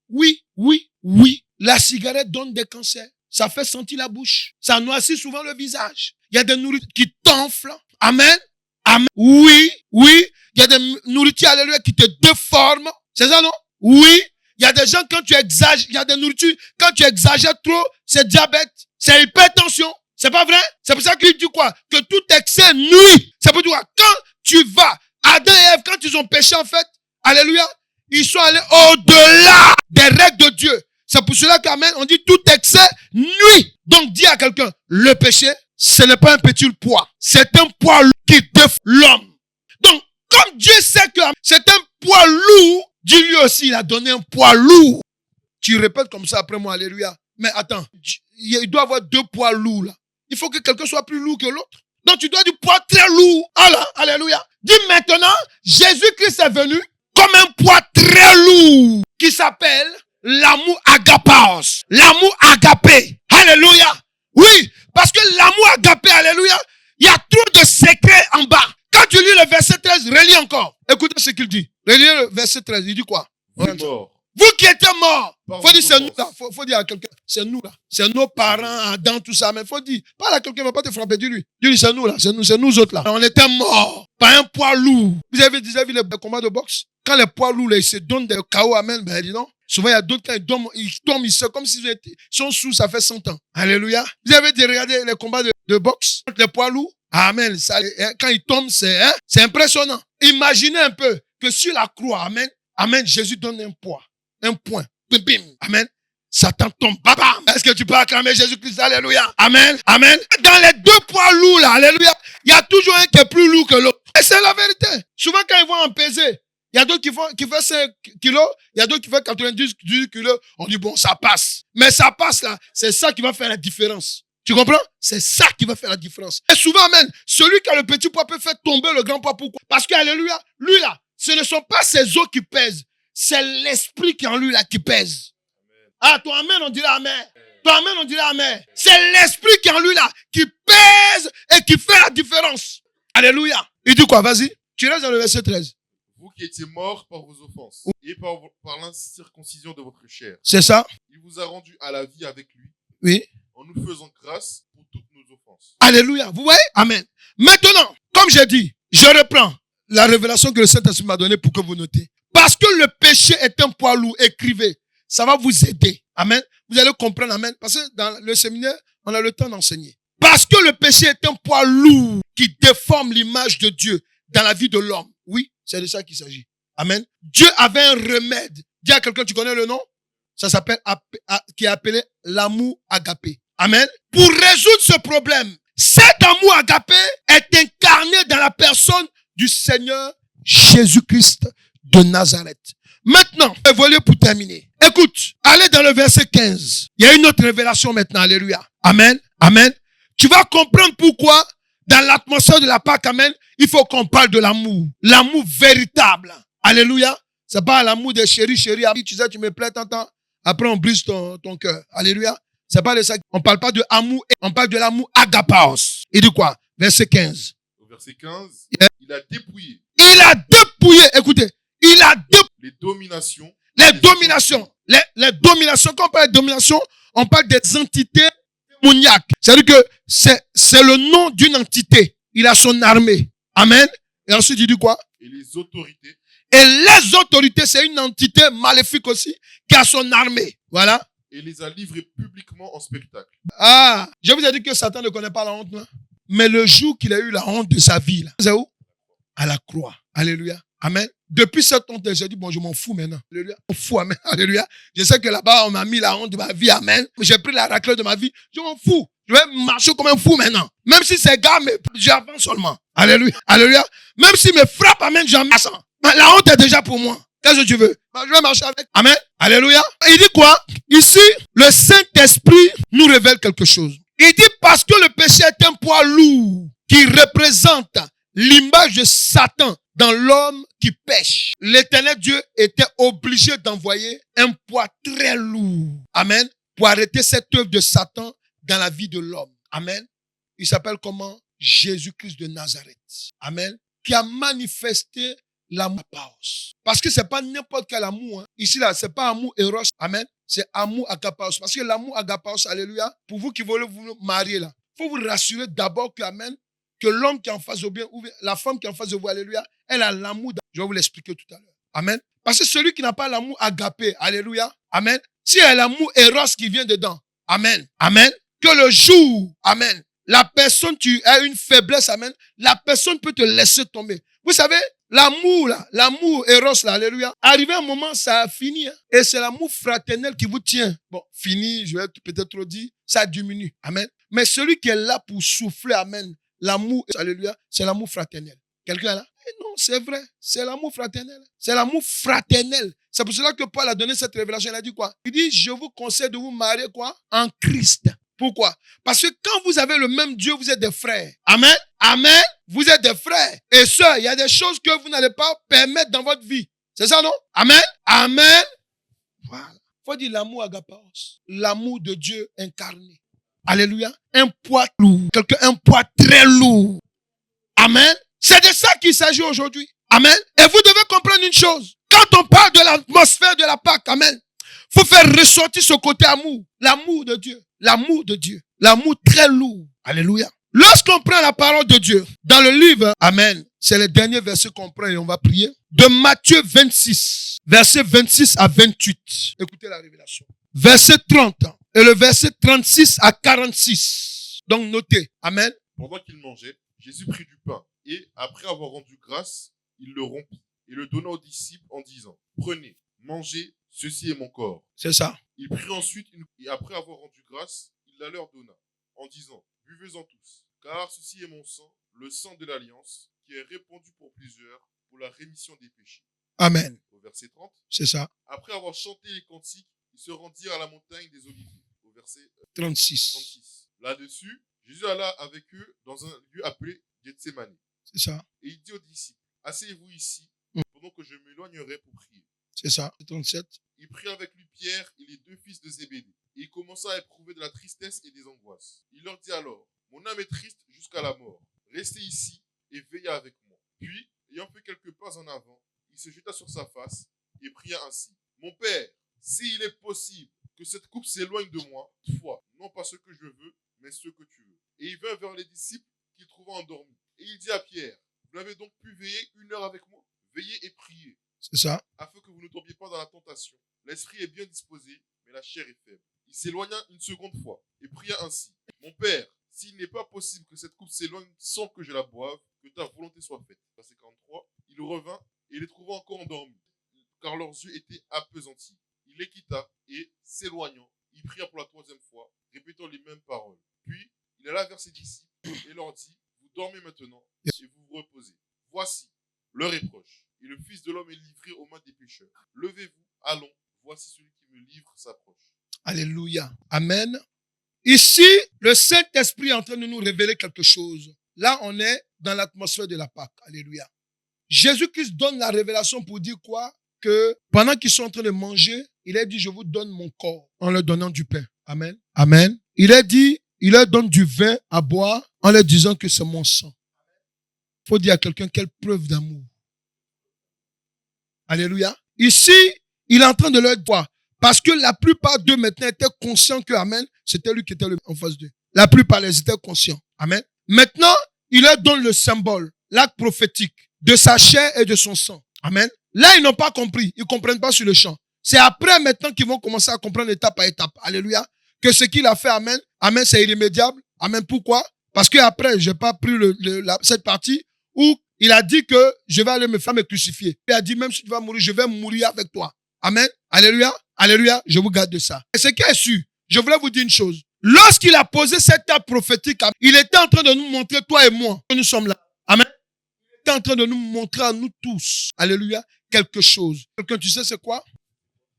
S1: Oui, oui, oui. La cigarette donne des cancers. Ça fait sentir la bouche. Ça noircit souvent le visage. Il y a des nourritures qui t'enflent. Amen. Amen. Oui, oui. Il y a des nourritures, alléluia, qui te déforment. C'est ça, non? Oui. Il y a des gens, quand tu exagères, il y a des nourritures, quand tu exagères trop, c'est diabète, c'est hypertension. C'est pas vrai? C'est pour ça qu'il dit quoi? Que tout excès nuit. C'est pour dire quoi? Quand tu vas, Adam et Ève, quand ils ont péché, en fait, alléluia, ils sont allés au-delà des règles de Dieu. C'est pour cela qu'amen, on dit tout excès nuit. Donc, dis à quelqu'un, le péché, ce n'est pas un petit poids. C'est un poids qui défend l'homme. Donc, comme Dieu sait que c'est un poids lourd, dis-lui aussi, il a donné un poids lourd. Tu répètes comme ça après moi, alléluia. Mais attends, il doit y avoir deux poids lourds là. Il faut que quelqu'un soit plus lourd que l'autre. Donc, tu dois du poids très lourd. Allah, alléluia. Dis maintenant, Jésus-Christ est venu comme un poids très lourd qui s'appelle l'amour agapaos. L'amour agapé. Alléluia. Oui, parce que l'amour agapé, alléluia, il y a trop de secrets en bas. Quand tu lis le verset 13, relis encore. Écoutez ce qu'il dit. Relis le verset 13, il dit quoi? Vous qui êtes morts. Faut dire c'est nous là. Faut dire à quelqu'un, c'est nous là. C'est nos parents, Adam, tout ça. Mais faut dire, parle à quelqu'un, il ne va pas te frapper. Dis-lui. Dis-lui, c'est nous là. C'est nous autres là. On était morts par un poids lourd. Vous avez déjà vu les combats de boxe? Quand les poids lourds là, ils se donnent des KO, amen, ben dis donc. Souvent, il y a d'autres, quand ils tombent, ils sont comme s'ils sont sous, ça fait 100 ans. Alléluia. Vous avez déjà regardé les combats de boxe? Les poids lourds? Amen. Ça, quand ils tombent, c'est impressionnant. Imaginez un peu que sur la croix, amen, amen, Jésus donne un poids. Un point. Bim, bim. Amen. Satan tombe. Bam. Est-ce que tu peux acclamer Jésus-Christ? Alléluia. Amen. Amen. Dans les deux poids lourds là, alléluia, il y a toujours un qui est plus lourd que l'autre. Et c'est la vérité. Souvent quand ils vont en peser, il y a d'autres qui font 5 kilos, il y a d'autres qui font 90 kilos. On dit bon, ça passe. Mais ça passe là, c'est ça qui va faire la différence. Tu comprends? C'est ça qui va faire la différence. Et souvent, amen, celui qui a le petit poids peut faire tomber le grand poids. Pourquoi? Parce que, alléluia, lui là, ce ne sont pas ses os qui pèsent. C'est l'esprit qui est en lui là qui pèse. Ah, ton amen, on dirait amen. Ton amen, on dirait amen. C'est l'esprit qui est en lui là qui pèse et qui fait la différence. Alléluia. Il dit quoi? Vas-y. Tu restes dans le verset 13.
S2: Vous qui étiez morts par vos offenses et par l'incirconcision de votre chair.
S1: C'est ça.
S2: Il vous a rendu à la vie avec lui.
S1: Oui.
S2: En nous faisant grâce pour toutes nos offenses.
S1: Alléluia. Vous voyez? Amen. Maintenant, comme j'ai dit, je reprends la révélation que le Saint-Esprit m'a donnée pour que vous notez. Parce que le péché est un poids lourd, écrivez. Ça va vous aider. Amen. Vous allez comprendre. Amen. Parce que dans le séminaire, on a le temps d'enseigner. Parce que le péché est un poids lourd qui déforme l'image de Dieu dans la vie de l'homme. Oui, c'est de ça qu'il s'agit. Amen. Dieu avait un remède. Dis à quelqu'un, tu connais le nom? Ça s'appelle, qui est appelé l'amour agapé. Amen. Pour résoudre ce problème, cet amour agapé est incarné dans la personne du Seigneur Jésus-Christ de Nazareth. Maintenant, évoluer pour terminer. Écoute, allez dans le verset 15. Il y a une autre révélation maintenant. Alléluia. Amen. Amen. Tu vas comprendre pourquoi, dans l'atmosphère de la Pâque, amen, il faut qu'on parle de l'amour. L'amour véritable. Alléluia. C'est pas l'amour des chéris. Tu sais, tu me plais, t'entends. Après, on brise ton cœur. Alléluia. C'est pas de ça. On parle pas de amour, on parle de l'amour agapaos. Il dit quoi? Verset 15.
S2: Au verset 15, il a dépouillé.
S1: Il a dépouillé, écoutez. Il a dépouillé.
S2: Les dominations.
S1: Les dominations. Les dominations. Quand on parle de domination, on parle des entités démoniaques. C'est-à-dire que c'est le nom d'une entité. Il a son armée. Amen. Et ensuite, il dit quoi?
S2: Et les autorités.
S1: Et les autorités, c'est une entité maléfique aussi qui a son armée. Voilà.
S2: Et les a livrés publiquement en spectacle.
S1: Ah, je vous ai dit que Satan ne connaît pas la honte, là. Mais le jour qu'il a eu la honte de sa vie, là, c'est où? À la croix. Alléluia. Amen. Depuis cette honte, j'ai dit, bon, je m'en fous maintenant. Alléluia. Je m'en fous, amen. Alléluia. Je sais que là-bas, on m'a mis la honte de ma vie, amen. J'ai pris la raclée de ma vie. Je m'en fous. Je vais marcher comme un fou maintenant. Même si c'est gars, mais j'avance seulement. Alléluia. Alléluia. Même s'il me frappe, amen, j'en mets. La honte est déjà pour moi. Qu'est-ce que tu veux? Je vais marcher avec. Amen. Alléluia. Il dit quoi? Ici, le Saint-Esprit nous révèle quelque chose. Il dit parce que le péché est un poids lourd qui représente l'image de Satan dans l'homme qui pêche. L'Éternel Dieu était obligé d'envoyer un poids très lourd. Amen. Pour arrêter cette œuvre de Satan dans la vie de l'homme. Amen. Il s'appelle comment? Jésus-Christ de Nazareth. Amen. Qui a manifesté l'amour agapaos. Parce que c'est pas n'importe quel amour. Hein. Ici, là, c'est pas amour eros. Amen. C'est amour agapaos. Parce que l'amour agapaos, alléluia, pour vous qui voulez vous marier là, faut vous rassurer d'abord que, amen, que l'homme qui est en face de vous, ou la femme qui est en face de vous, alléluia, elle a l'amour. Je vais vous l'expliquer tout à l'heure. Amen. Parce que celui qui n'a pas l'amour agapé, alléluia, amen, si il y a l'amour eros qui vient dedans, amen, amen, que le jour, amen, la personne, tu as une faiblesse, amen, la personne peut te laisser tomber. Vous savez, l'amour là, l'amour eros là, alléluia, arrivé un moment, ça a fini, hein, et c'est l'amour fraternel qui vous tient. Bon, fini, je vais peut-être trop dire, ça diminue, amen. Mais celui qui est là pour souffler, amen, l'amour, alléluia, c'est l'amour fraternel. Quelqu'un est là? Non, c'est vrai. C'est l'amour fraternel. C'est l'amour fraternel. C'est pour cela que Paul a donné cette révélation. Il a dit quoi? Il dit, je vous conseille de vous marier quoi? En Christ. Pourquoi? Parce que quand vous avez le même Dieu, vous êtes des frères. Amen. Amen. Vous êtes des frères. Et sœurs, il y a des choses que vous n'allez pas permettre dans votre vie. C'est ça, non? Amen. Amen. Voilà. Il faut dire l'amour agapaos. L'amour de Dieu incarné. Alléluia. Un poids lourd. Un poids très lourd. Amen. C'est de ça qu'il s'agit aujourd'hui. Amen. Et vous devez comprendre une chose. Quand on parle de l'atmosphère de la Pâque, amen, faut faire ressortir ce côté amour. L'amour de Dieu. L'amour de Dieu. L'amour très lourd. Alléluia. Lorsqu'on prend la parole de Dieu, dans le livre, amen, c'est le dernier verset qu'on prend et on va prier, de Matthieu 26, verset 26 à 28. Écoutez la révélation. Verset 30 et le verset 36 à 46. Donc notez. Amen.
S2: Pendant qu'il mangeait, Jésus prit du pain et, après avoir rendu grâce, il le rompit et le donna aux disciples en disant, prenez, mangez, ceci est mon corps.
S1: C'est ça.
S2: Il prit ensuite et après avoir rendu grâce, il la leur donna en disant, buvez-en tous, car ceci est mon sang, le sang de l'alliance, qui est répandu pour plusieurs pour la rémission des péchés.
S1: Amen.
S2: Au verset 30.
S1: C'est ça.
S2: Après avoir chanté les cantiques, ils se rendirent à la montagne des Oliviers. Au verset
S1: 36.
S2: Là-dessus, Jésus alla avec eux dans un lieu appelé Gethsémani.
S1: C'est ça.
S2: Et il dit aux disciples, asseyez-vous ici, pendant que je m'éloignerai pour prier.
S1: C'est ça. 37.
S2: Il prit avec lui Pierre et les deux fils de Zébédée. Et il commença à éprouver de la tristesse et des angoisses. Il leur dit alors, mon âme est triste jusqu'à la mort. Restez ici et veillez avec moi. Puis, ayant fait quelques pas en avant, il se jeta sur sa face et pria ainsi. Mon Père, s'il est possible que cette coupe s'éloigne de moi, toutefois, non pas ce que je veux, mais ce que tu veux. Et il vint vers les disciples qu'il trouva endormis. Et il dit à Pierre, vous avez donc pu veiller 1 heure avec moi? Veillez et priez.
S1: C'est ça.
S2: Afin que vous ne tombiez pas dans la tentation. L'esprit est bien disposé, mais la chair est faible. Il s'éloigna une seconde fois et pria ainsi. Mon Père, s'il n'est pas possible que cette coupe s'éloigne sans que je la boive, que ta volonté soit faite. Verset 43. Il revint et les trouva encore endormis, car leurs yeux étaient appesantis. Il les quitta et, s'éloignant, il pria pour la 3e fois, répétant les mêmes paroles. Puis, il alla vers ses disciples et leur dit, vous dormez maintenant et vous vous reposez. Voici, l'heure est proche, et le Fils de l'homme est livré aux mains des pécheurs. Levez-vous, allons, voici celui qui me livre s'approche.
S1: Alléluia. Amen. Ici, le Saint-Esprit est en train de nous révéler quelque chose. Là, on est dans l'atmosphère de la Pâque. Alléluia. Jésus-Christ donne la révélation pour dire quoi? Que pendant qu'ils sont en train de manger, il a dit, je vous donne mon corps en leur donnant du pain. Amen. Amen. Il a dit, il leur donne du vin à boire en leur disant que c'est mon sang. Il faut dire à quelqu'un quelle preuve d'amour. Alléluia. Ici, il est en train de leur dire, parce que la plupart d'eux maintenant étaient conscients que, amen, c'était lui qui était en face d'eux. La plupart, ils étaient conscients. Amen. Maintenant, il leur donne le symbole, l'acte prophétique de sa chair et de son sang. Amen. Là, ils n'ont pas compris. Ils ne comprennent pas sur le champ. C'est après maintenant qu'ils vont commencer à comprendre étape par étape. Alléluia. Que ce qu'il a fait, amen, amen, c'est irrémédiable. Amen. Pourquoi? Parce que après, j'ai pas pris cette partie où il a dit que je vais aller me faire me crucifier. Il a dit, même si tu vas mourir, je vais mourir avec toi. Amen. Alléluia. Alléluia. Je vous garde de ça. Et ce qui est sûr, je voulais vous dire une chose. Lorsqu'il a posé cet acte prophétique, il était en train de nous montrer, toi et moi, que nous sommes là. Amen. Il était en train de nous montrer à nous tous, alléluia, quelque chose. Quelqu'un, tu sais c'est quoi?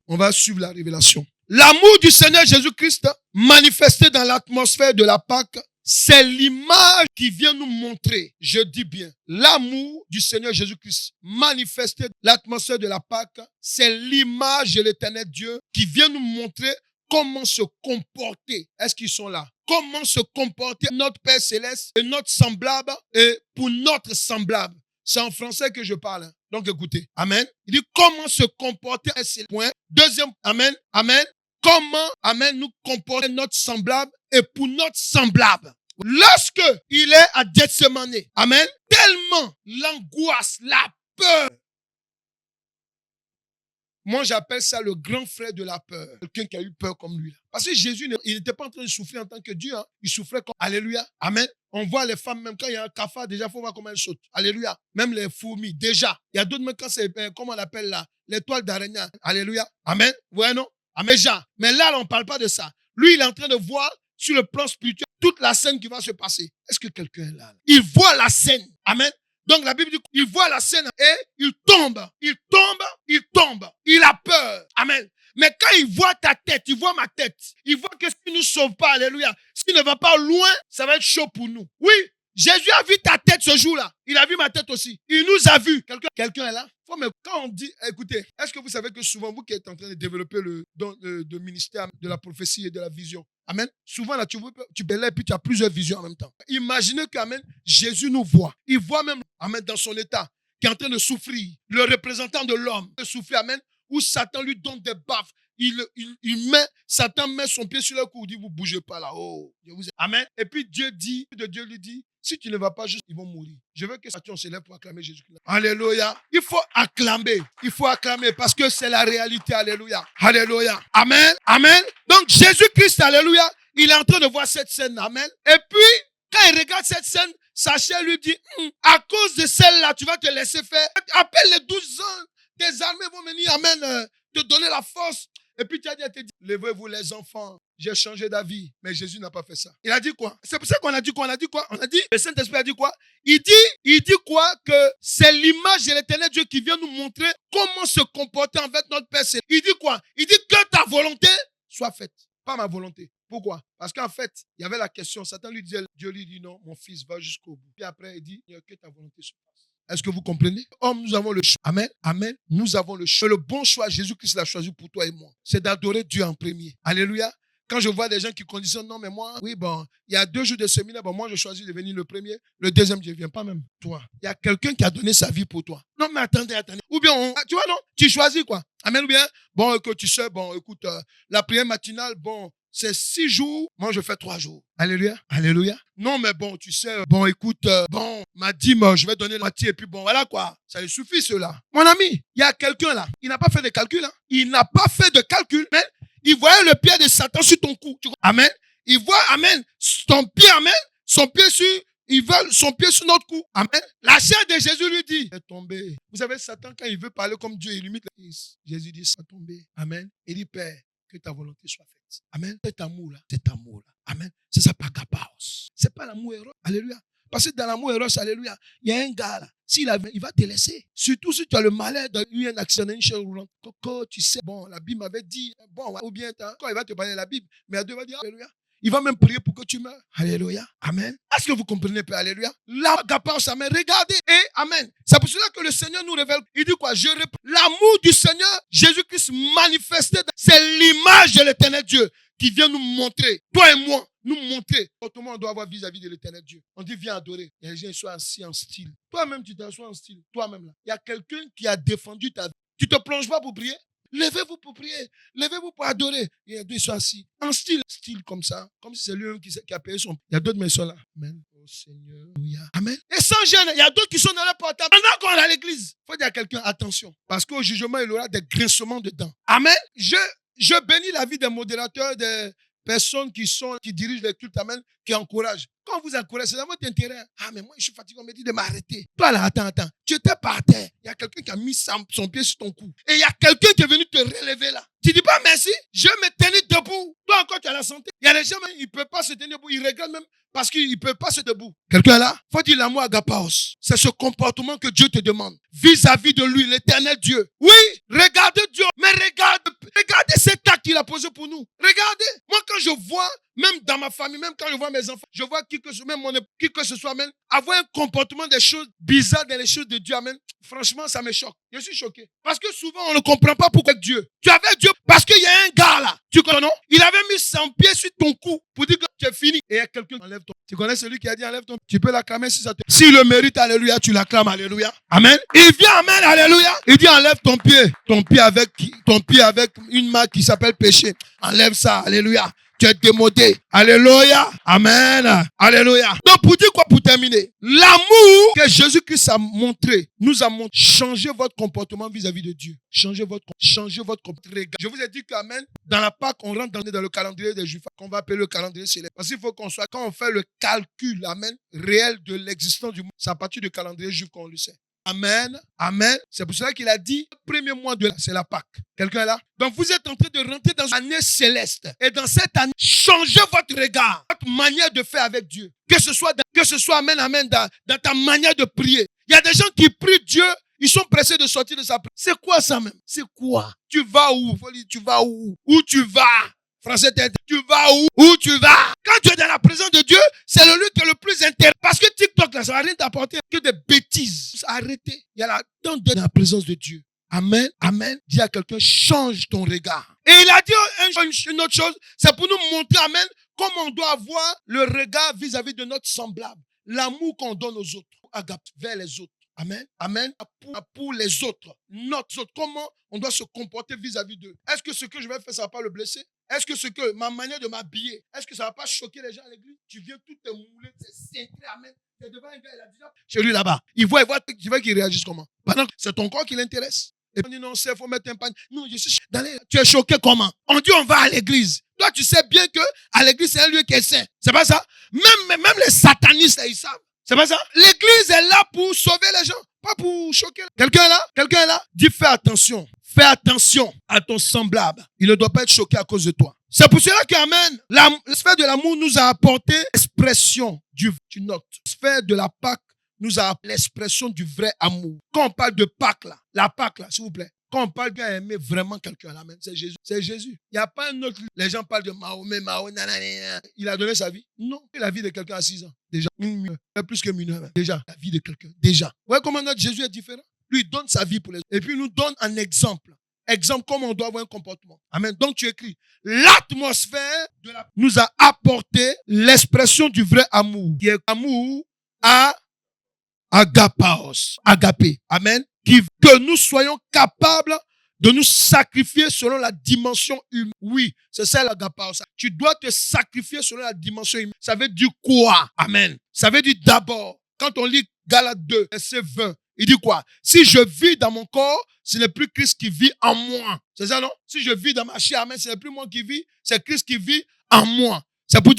S1: On va suivre la révélation. L'amour du Seigneur Jésus-Christ manifesté dans l'atmosphère de la Pâque, c'est l'image qui vient nous montrer, je dis bien, l'amour du Seigneur Jésus-Christ manifesté dans l'atmosphère de la Pâque, c'est l'image de l'Éternel Dieu qui vient nous montrer comment se comporter. Est-ce qu'ils sont là? comment se comporter notre Père Céleste et notre semblable et pour notre semblable. C'est en français que je parle. Donc écoutez. Amen. Il dit comment se comporter. C'est le point. Deuxième. Amen. Amen. Comment, amen, nous comporter notre semblable et pour notre semblable. Lorsque il est à Gethsemane, amen, tellement l'angoisse, la peur. Moi, j'appelle ça le grand frère de la peur. Quelqu'un qui a eu peur comme lui. Parce que Jésus, il n'était pas en train de souffrir en tant que Dieu. Hein. Il souffrait comme... Alléluia. Amen. On voit les femmes, même quand il y a un cafard, déjà, il faut voir comment elles sautent. Alléluia. Même les fourmis, déjà. Il y a d'autres, même quand c'est, comment on appelle là, l'étoile d'araignée. Alléluia. Amen. Ouais, non? Amen. Mais là, on ne parle pas de ça. Lui, il est en train de voir sur le plan spirituel toute la scène qui va se passer. Est-ce que quelqu'un est là? Il voit la scène. Amen. Donc la Bible dit qu'il voit la scène et il tombe. Il tombe. Il tombe. Il a peur. Amen. Mais quand il voit ta tête, il voit ma tête, il voit que s'il ne nous sauve pas, alléluia, s'il ne va pas loin, ça va être chaud pour nous. Oui, Jésus a vu ta tête ce jour-là. Il a vu ma tête aussi. Il nous a vu. Quelqu'un est là? Mais quand on dit, écoutez, est-ce que vous savez que souvent, vous qui êtes en train de développer le don de ministère de la prophétie et de la vision, amen, souvent là, tu bélais et puis tu as plusieurs visions en même temps. Imaginez qu'amen, Jésus nous voit. Il voit même, amen, dans son état, qui est en train de souffrir. Le représentant de l'homme de souffrir, amen, où Satan lui donne des baffes. Satan met son pied sur le cou, il dit, vous ne bougez pas là. Oh, amen. Et puis Dieu lui dit, si tu ne vas pas juste, ils vont mourir. Je veux que Satan se lève pour acclamer Jésus-Christ. Alléluia. Il faut acclamer. Il faut acclamer parce que c'est la réalité. Alléluia. Alléluia. Amen. Amen. Donc Jésus-Christ, alléluia, il est en train de voir cette scène. Amen. Et puis, quand il regarde cette scène, sa chair lui dit, à cause de celle-là, tu vas te laisser faire. Appelle les 12 ans. Tes armées vont venir, amen, te donner la force. Et puis tu as dit, levez-vous les enfants. J'ai changé d'avis. Mais Jésus n'a pas fait ça. Il a dit quoi? C'est pour ça qu'on a dit quoi? On a dit quoi? On a dit, le Saint-Esprit a dit quoi? Il dit quoi? Que c'est l'image de l'éternel Dieu qui vient nous montrer comment se comporter envers notre Père. Il dit quoi? Il dit que ta volonté soit faite. Pas ma volonté. Pourquoi? Parce qu'en fait, il y avait la question. Satan lui disait, Dieu lui dit non, mon fils va jusqu'au bout. Puis après, il dit, que ta volonté se fasse. Est-ce que vous comprenez? Homme, nous avons le choix. Amen. Amen. Nous avons le choix. Le bon choix, Jésus-Christ l'a choisi pour toi et moi. C'est d'adorer Dieu en premier. Alléluia. Quand je vois des gens qui conditionnent, non, mais moi, oui, bon, il y a 2 jours de séminaire, bon, moi, je choisis de venir le premier. Le deuxième, je ne viens pas même. Toi. Il y a quelqu'un qui a donné sa vie pour toi. Non, mais attendez. Ou bien, tu vois, non? Tu choisis quoi? Amen. Ou bien, bon, que tu sais, bon, écoute, la prière matinale, bon, c'est 6 jours, moi je fais 3 jours. Alléluia. Alléluia. Non, mais bon, tu sais, bon, écoute, bon, ma dîme, je vais donner la moitié, et puis bon, voilà quoi. Ça lui suffit, cela. Mon ami, il y a quelqu'un là, il n'a pas fait de calcul, hein. Il n'a pas fait de calcul, mais il voyait le pied de Satan sur ton cou. Amen. Il voit, amen, ton pied, amen, son pied sur, il veut son pied sur notre cou. Amen. La chair de Jésus lui dit, est tombé. Vous savez, Satan, quand il veut parler comme Dieu, il limite les fils. Jésus dit, c'est tombé. Amen. Il dit, Père, que ta volonté soit faite. Amen. Cet amour-là. Amen. C'est ça, pas gapaos. C'est pas l'amour héros. Alléluia. Parce que dans l'amour héros, alléluia, il y a un gars là. S'il a, il va te laisser. Surtout si tu as le malheur d'avoir eu un accident, une chaise roulante. Coco, tu sais, bon, la Bible m'avait dit, bon, ou bien, quand il va te parler de la Bible, mais à deux, il va dire, alléluia. Il va même prier pour que tu meurs. Alléluia. Amen. Est-ce que vous comprenez, Père? Alléluia. L'agapaos, amen. Regardez. Et amen. C'est pour cela que le Seigneur nous révèle. Il dit quoi? L'amour du Seigneur, Jésus-Christ manifesté. C'est l'image de l'éternel Dieu qui vient nous montrer. Toi et moi, nous montrer. Autrement, on doit avoir vis-à-vis de l'éternel Dieu. On dit, viens adorer. Et les gens soient assis en style. Toi-même, tu t'assois en style. Toi-même, là. Il y a quelqu'un qui a défendu ta vie. Tu te plonges pas pour prier? Levez-vous pour prier. Levez-vous pour adorer. Il y a deux, ils sont assis. En style comme ça. Comme si c'est lui-même qui a payé son. Il y a d'autres, mais ils sont là. Amen. Oh Seigneur. Amen. Et sans gêne, il y a d'autres qui sont dans leur portable. Pendant qu'on est à l'église, il faut dire à quelqu'un, attention. Parce qu'au jugement, il y aura des grincements de dents. Amen. Je bénis la vie des modérateurs, des personnes qui dirigent les cultes, amen, qui encouragent. Quand vous encouragez, c'est dans votre intérêt. Ah, mais moi, je suis fatigué, on me dit de m'arrêter. Toi, là, attends. Tu étais par terre. Il y a quelqu'un qui a mis son pied sur ton cou. Et il y a quelqu'un qui est venu te relever là. Tu dis pas merci, je vais me tenir debout. Toi encore, tu as la santé. Il y a des gens, ils ne peuvent pas se tenir debout. Ils regardent même parce qu'ils ne peuvent pas se debout. Quelqu'un là, faut dire l'amour agapaos. C'est ce comportement que Dieu te demande. Vis-à-vis de lui, l'éternel Dieu. Oui, regardez Dieu, mais regardez cet acte qu'il a posé pour nous. Regardez. Moi, quand je vois, même dans ma famille, même quand je vois mes enfants, je vois qui que ce soit, même, avoir un comportement des choses bizarres dans les choses de Dieu, amen. Franchement, ça me choque. Je suis choqué. Parce que souvent, on ne comprend pas pourquoi Dieu. Tu avais Dieu parce qu'il y a un gars là. Tu connais, non? Il avait mis son pied sur ton cou pour dire que tu es fini. Et il y a quelqu'un qui enlève ton. Tu connais celui qui a dit enlève ton. Tu peux l'acclamer si ça te. Si le mérite, alléluia, tu l'acclames, alléluia. Amen. Il vient, amen, alléluia. Il dit enlève ton pied. Ton pied avec une marque qui s'appelle péché. Enlève ça, alléluia. Tu es démodé. Alléluia. Amen. Alléluia. Donc, pour dire quoi, pour terminer? L'amour que Jésus-Christ a montré, nous a montré. Changez votre comportement vis-à-vis de Dieu. Changez votre comportement. Je vous ai dit qu'amen, dans la Pâque, on rentre dans le calendrier des Juifs, qu'on va appeler le calendrier céleste. Parce qu'il faut qu'on soit, quand on fait le calcul, amen, réel de l'existence du monde, c'est à partir du calendrier juif qu'on le sait. Amen, amen. C'est pour cela qu'il a dit, le premier mois de l'année, c'est la Pâque. Quelqu'un est là? Donc vous êtes en train de rentrer dans une année céleste. Et dans cette année, changez votre regard, votre manière de faire avec Dieu. Que ce soit, amen, amen, dans ta manière de prier. Il y a des gens qui prient Dieu, ils sont pressés de sortir de sa prière. C'est quoi ça même? C'est quoi? Tu vas où? Faut dire, tu vas où? Où tu vas? Français, tu vas où? Où tu vas? Quand tu es dans la présence de Dieu, c'est le lieu qui est le plus intéressant. Parce que TikTok, là, ça va rien t'apporter que des bêtises. Arrêtez. Il y a la temps d'être dans la présence de Dieu. Amen. Amen. Dis à quelqu'un, change ton regard. Et il a dit une autre chose, c'est pour nous montrer, amen, comment on doit avoir le regard vis-à-vis de notre semblable. L'amour qu'on donne aux autres, agape, vers les autres. Amen. Amen. Pour les autres. Notre autres. Comment on doit se comporter vis-à-vis d'eux. Est-ce que ce que je vais faire, ça ne va pas le blesser? Est-ce que ma manière de m'habiller, est-ce que ça ne va pas choquer les gens à l'église? Tu viens tout te mouler, c'est cintré, amen. Tu es devant un gars, il a dit, chez lui là-bas. Il voit qu'il réagisse comment? Pendant que c'est ton corps qui l'intéresse. Et on dit non, il faut mettre un panier. Non, je suis tu es choqué comment? On dit on va à l'église. Toi, tu sais bien que à l'église, c'est un lieu qui est saint. C'est pas ça? Même les satanistes, ils savent. C'est pas ça? L'église est là pour sauver les gens, pas pour choquer. Quelqu'un est là? Quelqu'un est là? Dis fais attention. Fais attention à ton semblable. Il ne doit pas être choqué à cause de toi. C'est pour cela qu'amen, la sphère de l'amour nous a apporté l'expression du note. La sphère de la Pâque nous a apporté l'expression du vrai amour. Quand on parle de Pâque là, la Pâque là, s'il vous plaît. Quand on parle d'un aimer vraiment quelqu'un, amen, c'est Jésus. C'est Jésus. Il n'y a pas un autre. Les gens parlent de Mahomet, nanana. Il a donné sa vie? Non. La vie de quelqu'un à 6 ans. Déjà. Plus que mineur. Déjà. La vie de quelqu'un. Déjà. Vous voyez comment notre Jésus est différent? Lui, il donne sa vie pour les autres. Et puis, il nous donne un exemple. Exemple, comment on doit avoir un comportement. Amen. Donc, tu écris. L'atmosphère nous a apporté l'expression du vrai amour. Qui est amour à agapaos. Agapé. Amen. Que nous soyons capables de nous sacrifier selon la dimension humaine. Oui, c'est ça l'agapaos. Tu dois te sacrifier selon la dimension humaine. Ça veut dire quoi? Amen. Ça veut dire d'abord, quand on lit Galates 2, verset 20, il dit quoi? Si je vis dans mon corps, ce n'est plus Christ qui vit en moi. C'est ça, non? Si je vis dans ma chair, amen, ce n'est plus moi qui vis, c'est Christ qui vit en moi. C'est pour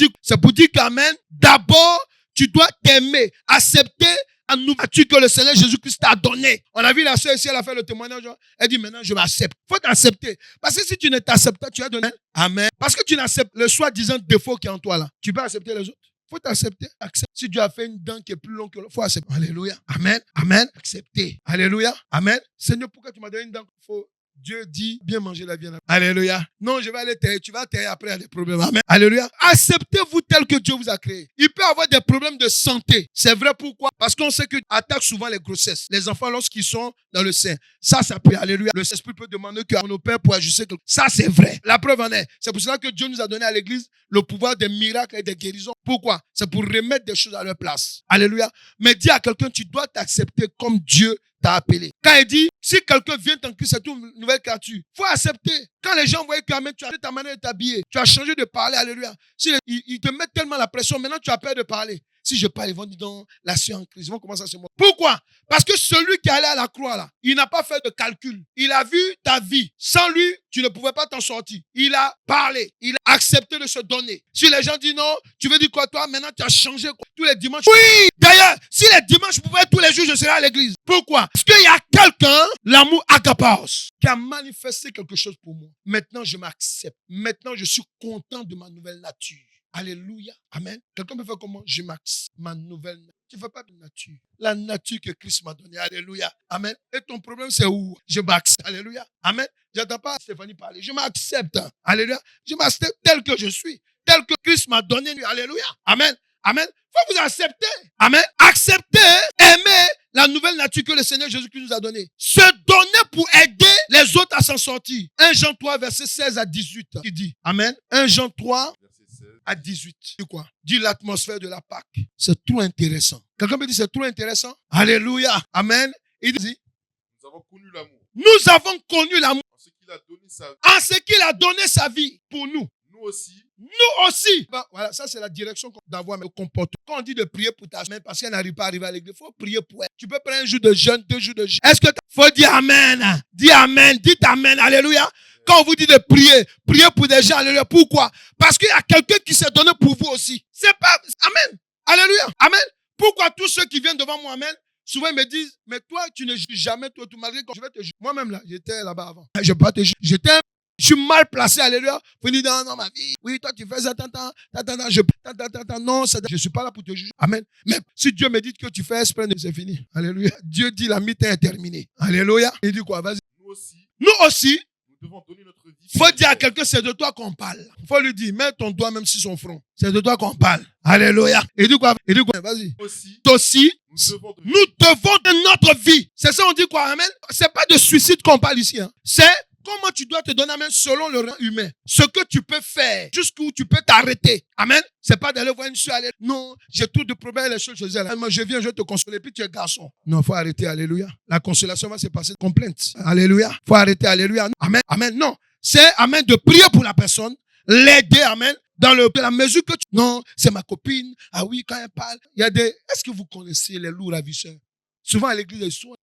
S1: dire qu'amen, d'abord, tu dois t'aimer, accepter la nouvelle nature que le Seigneur Jésus-Christ t'a donné. On a vu la sœur ici, elle a fait le témoignage. Elle dit maintenant, je m'accepte. Il faut t'accepter. Parce que si tu ne t'acceptes pas, tu as donné. Amen. Parce que tu n'acceptes le soi-disant défaut qui est en toi là. Tu peux accepter les autres. Il faut t'accepter. Accepte. Si Dieu a fait une dent qui est plus longue que l'autre, il faut accepter. Alléluia. Amen. Amen. Accepter. Alléluia. Amen. Seigneur, pourquoi tu m'as donné une dent? Dieu dit, bien manger la viande. Alléluia. Non, je vais aller taire. Tu vas taire après, il y a des problèmes. Amen. Alléluia. Acceptez-vous tel que Dieu vous a créé. Il peut avoir des problèmes de santé. C'est vrai pourquoi? Parce qu'on sait que attaque souvent les grossesses. Les enfants, lorsqu'ils sont dans le sein. Ça peut, alléluia. Le Saint-Esprit peut demander qu'à nos pères pour ajuster. Ça, c'est vrai. La preuve en est. C'est pour cela que Dieu nous a donné à l'église le pouvoir des miracles et des guérisons. Pourquoi? C'est pour remettre des choses à leur place. Alléluia. Mais dis à quelqu'un, tu dois t'accepter comme Dieu t'a appelé. Quand il dit, si quelqu'un vient en Christ, c'est une nouvelle créature. Il faut accepter. Quand les gens voient que tu as changé ta manière de t'habiller, tu as changé de parler, alléluia. Si ils te mettent tellement la pression, maintenant tu as peur de parler. Si je parle, ils vont dire donc, la sœur en Christ, ils vont commencer à se moquer. Pourquoi? Parce que celui qui est allé à la croix, là, il n'a pas fait de calcul. Il a vu ta vie. Sans lui, tu ne pouvais pas t'en sortir. Il a parlé. Il a accepté de se donner. Si les gens disent non, tu veux dire quoi toi? Maintenant, tu as changé quoi? Tous les dimanches. Oui! D'ailleurs, si les dimanches pouvaient tous les jours, je serais à l'église. Pourquoi? Parce qu'il y a quelqu'un, l'amour agapaos, qui a manifesté quelque chose pour moi. Maintenant, je m'accepte. Maintenant, je suis content de ma nouvelle nature. Alléluia. Amen. Quelqu'un me fait comment? Je m'accepte ma nouvelle nature. Tu ne fais pas de nature. La nature que Christ m'a donnée. Alléluia. Amen. Et ton problème, c'est où? Je m'accepte. Alléluia. Amen. Je n'entends pas Stéphanie parler. Je m'accepte. Alléluia. Je m'accepte tel que je suis. Tel que Christ m'a donné. Alléluia. Amen. Amen. Il faut vous accepter. Amen. Accepter, aimer la nouvelle nature que le Seigneur Jésus-Christ nous a donnée. Se donner pour aider les autres à s'en sortir. 1 Jean 3, verset 16 à 18. Il dit, Amen. 1 Jean 3
S2: Verset 16.
S1: à 18. Dis quoi? Dis l'atmosphère de la Pâque. C'est trop intéressant. Quelqu'un me dit c'est trop intéressant? Alléluia. Amen. Il dit,
S2: Nous avons connu l'amour
S1: nous avons connu l'amour
S2: en ce qu'il a donné sa vie.
S1: en ce qu'il a donné sa vie pour nous.
S2: Nous aussi,
S1: Nous aussi. Voilà, ça c'est la direction d'avoir le comportement. Quand on dit de prier pour ta semaine parce qu'elle n'arrive pas à arriver à l'église, il faut prier pour elle. Tu peux prendre un jour de jeûne, 2 jours de jeûne. Est-ce que faut dire Amen? Dis Amen, dites Amen, Alléluia. Quand on vous dit de prier, priez pour des gens, Alléluia. Pourquoi? Parce qu'il y a quelqu'un qui s'est donné pour vous aussi. C'est pas, Amen, Alléluia, Amen. Pourquoi tous ceux qui viennent devant moi, Amen, souvent ils me disent, mais toi, tu ne juges jamais, toi, tout malgré que je vais te juger. Moi-même là, j'étais là-bas avant. Je ne vais pas te juger. Je suis mal placé, alléluia. Vous dites, non, ma vie. Oui, toi, tu fais ça, non, je ne suis pas là pour te juger. Amen. Mais si Dieu me dit que tu fais exprès, c'est fini. Alléluia. Dieu dit, la mi-temps est terminée. Alléluia. Il dit quoi? Vas-y. Nous aussi,
S2: nous devons donner notre vie.
S1: Il faut dire à quelqu'un, c'est de toi qu'on parle. Il faut lui dire, mets ton doigt même sur son front. C'est de toi qu'on parle. Alléluia. Il dit quoi? Il dit quoi? Vas-y. Aussi, nous devons de notre vie. C'est ça, on dit quoi? Amen. C'est pas de suicide qu'on parle ici. Hein. C'est comment tu dois te donner, amen, selon le rang humain. Ce que tu peux faire, jusqu'où tu peux t'arrêter. Amen. C'est pas d'aller voir une soeur, aller, non, j'ai tout de problèmes, les choses, moi, je viens, je vais te consoler, puis tu es garçon. Non, faut arrêter, alléluia. La consolation va se passer de complainte. Alléluia. Faut arrêter, alléluia. Amen, amen, non. C'est, amen, de prier pour la personne, l'aider, amen, dans la mesure que tu, non, c'est ma copine, ah oui, quand elle parle, il y a des, est-ce que vous connaissez les loups ravisseurs? Souvent à l'église, ils sont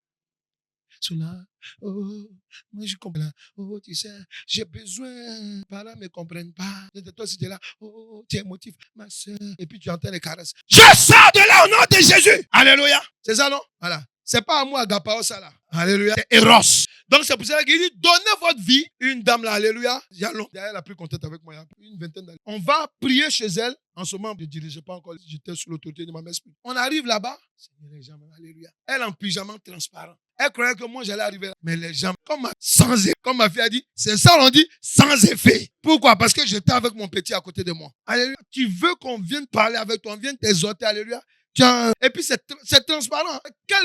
S1: là. Oh, moi je comprends. Oh, tu sais, j'ai besoin. Par là, ne me comprennent pas. Toi, si tu es là, oh, tu es émotif, ma soeur. Et puis tu entends les caresses. Je sors de là au nom de Jésus. Alléluia. C'est ça, non? Voilà. C'est pas à moi, Agapao, ça là. Alléluia. C'est Eros. Donc c'est pour ça qu'il dit, donnez votre vie. Une dame là, alléluia. Il y a longtemps, elle a pris contact avec moi, il y a une vingtaine d'années. On va prier chez elle. En ce moment, je ne dirigeais pas encore, j'étais sous l'autorité de ma mère. On arrive là-bas, alléluia. Elle en pyjama transparent. Elle croyait que moi j'allais arriver là. Mais les gens, comme ma fille a dit, c'est ça on dit, sans effet. Pourquoi? Parce que j'étais avec mon petit à côté de moi. Alléluia. Tu veux qu'on vienne parler avec toi, on vienne t'exhorter, alléluia. Et puis c'est transparent.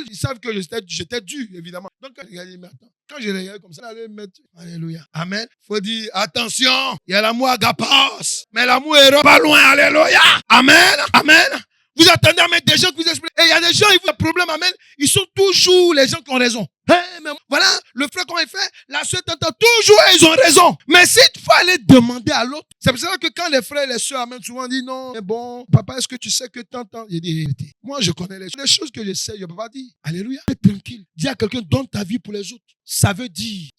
S1: Ils savent que j'étais dû, évidemment. Donc quand je regardais, mais attends, quand je regardais comme ça, j'allais mettre, alléluia. Amen. Faut dire, attention, il y a l'amour agapos, mais l'amour est pas loin, alléluia. Amen, amen. Vous attendez à mettre des gens qui vous expliquent. Et il y a des gens, ils ont un problème, amen. Ils sont toujours les gens qui ont raison. Mais voilà, le frère qu'on est fait, la soeur t'entend toujours, ils ont raison. Mais s'il faut aller demander à l'autre, c'est pour ça que quand les frères et les soeurs, amen, souvent disent non, mais bon, papa, est-ce que tu sais que t'entends? Il dit, moi, je connais les choses que je sais, je ne peux pas dire. Alléluia. Tranquille. Dis à quelqu'un, donne ta vie pour les autres. Ça veut dire,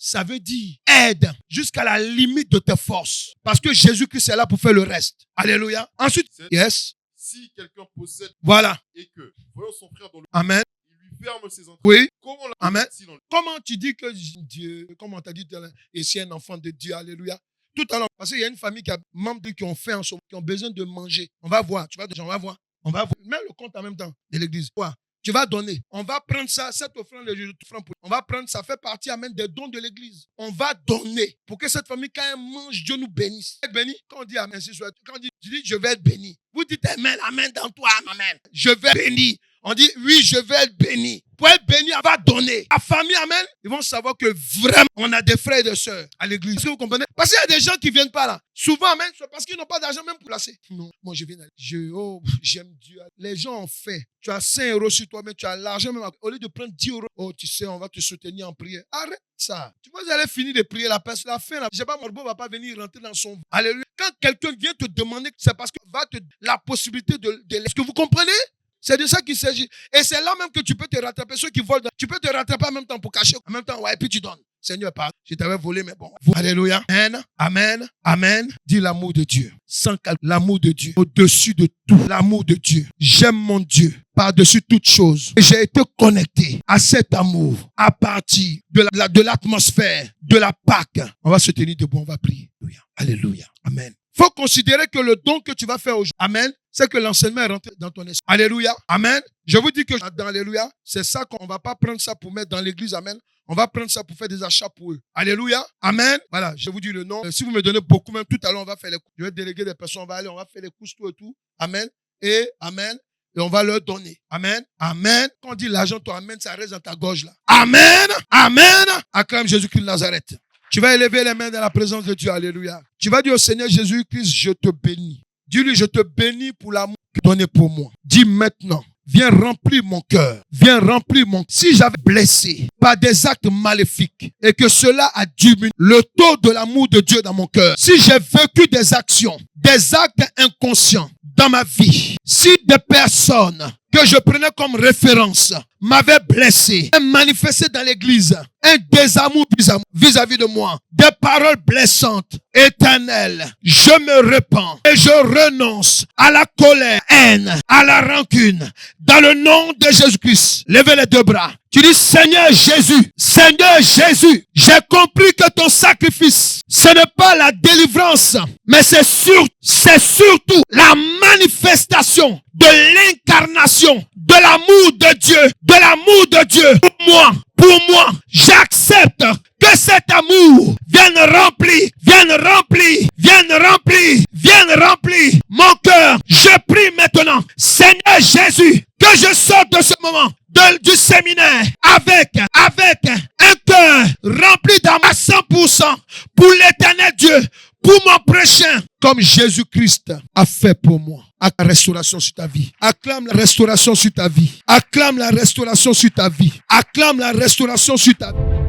S1: aide jusqu'à la limite de tes forces. Parce que Jésus-Christ est là pour faire le reste. Alléluia. Ensuite, yes.
S2: Si quelqu'un possède,
S1: voilà,
S2: et que, voyons son frère dans le
S1: amen,
S2: il lui ferme ses entrailles.
S1: Oui.
S2: Comment
S1: amen. Comment tu dis que Dieu, comment tu as dit, et c'est un enfant de Dieu, alléluia. Tout à l'heure, parce qu'il y a une famille qui a membres qui ont faim en ce moment, qui ont besoin de manger. On va voir, tu vois, on va voir. Mets le compte en même temps de l'église. Quoi? Tu vas donner. On va prendre ça, cette offrande, on va prendre, ça fait partie, amen, des dons de l'église. On va donner pour que cette famille, quand elle mange, Dieu nous bénisse. Être béni, quand on dit amen, quand on dit, tu dis, je vais être béni. Vous dites amen, amen dans toi, amen. Je vais être béni. On dit, oui, je vais être béni. Pour être béni, on va donner. La famille, amen, ils vont savoir que vraiment, on a des frères et des sœurs à l'église. Est-ce que vous comprenez? Parce qu'il y a des gens qui ne viennent pas là. Souvent, amen, c'est parce qu'ils n'ont pas d'argent même pour placer. Non, moi, je viens d'aller. J'aime Dieu. Les gens ont fait. Tu as 5 euros sur toi, mais tu as l'argent même. Au lieu de prendre 10 euros, oh, tu sais, on va te soutenir en prière. Arrête ça. Tu vas aller finir de prier la personne. La fin, là, je sais pas, Morbo va pas venir rentrer dans son. Alléluia. Quand quelqu'un vient te demander, c'est parce que va te la possibilité de est-ce que vous comprenez? C'est de ça qu'il s'agit. Et c'est là même que tu peux te rattraper. Ceux qui volent, tu peux te rattraper en même temps pour cacher. En même temps, ouais, et puis tu donnes. Seigneur, pardon, je t'avais volé, mais bon. Alléluia. Amen, amen, amen. Dis l'amour de Dieu. Sans calcul. L'amour de Dieu. Au-dessus de tout. L'amour de Dieu. J'aime mon Dieu. Par-dessus toute chose. J'ai été connecté à cet amour. À partir de l'atmosphère, de la Pâque. On va se tenir debout, on va prier. Alléluia. Amen. Faut considérer que le don que tu vas faire aujourd'hui, amen, c'est que l'enseignement est rentré dans ton esprit. Alléluia. Amen. Je vous dis que dans Alléluia, c'est ça qu'on va pas prendre ça pour mettre dans l'église. Amen. On va prendre ça pour faire des achats pour eux. Alléluia. Amen. Voilà, je vous dis le nom. Si vous me donnez beaucoup, même tout à l'heure, on va faire les cours. Je vais déléguer des personnes, on va aller, on va faire les cours, tout et tout. Amen. Et amen. et on va leur donner. Amen. Amen. Quand on dit l'argent, toi, amen, ça reste dans ta gorge là. Amen. Amen. Acclame Jésus-Christ de Nazareth. Tu vas élever les mains dans la présence de Dieu. Alléluia. Tu vas dire au Seigneur Jésus-Christ, je te bénis. Dis-lui, je te bénis pour l'amour que tu as donné pour moi. Dis maintenant. Viens remplir mon cœur. Viens remplir mon cœur. Si j'avais blessé par des actes maléfiques et que cela a diminué le taux de l'amour de Dieu dans mon cœur. Si j'ai vécu des actions, des actes inconscients dans ma vie. Si des personnes que je prenais comme référence m'avaient blessé, manifesté dans l'église un désamour vis-à-vis de moi, des paroles blessantes, éternelles, je me repens et je renonce à la colère, haine, à la rancune, dans le nom de Jésus-Christ. Levez les deux bras. Tu dis, Seigneur Jésus, j'ai compris que ton sacrifice, ce n'est pas la délivrance, mais c'est surtout la manifestation de l'incarnation de l'amour de Dieu pour moi. J'accepte que cet amour vienne remplir mon cœur. Je prie maintenant, Seigneur Jésus, que je sorte de ce moment du séminaire avec un cœur rempli d'amour à 100% pour l'éternel Dieu, pour mon prochain, comme Jésus-Christ a fait pour moi. Acclame la restauration sur ta vie. Acclame la restauration sur ta vie. Acclame la restauration sur ta vie. Acclame la restauration sur ta vie.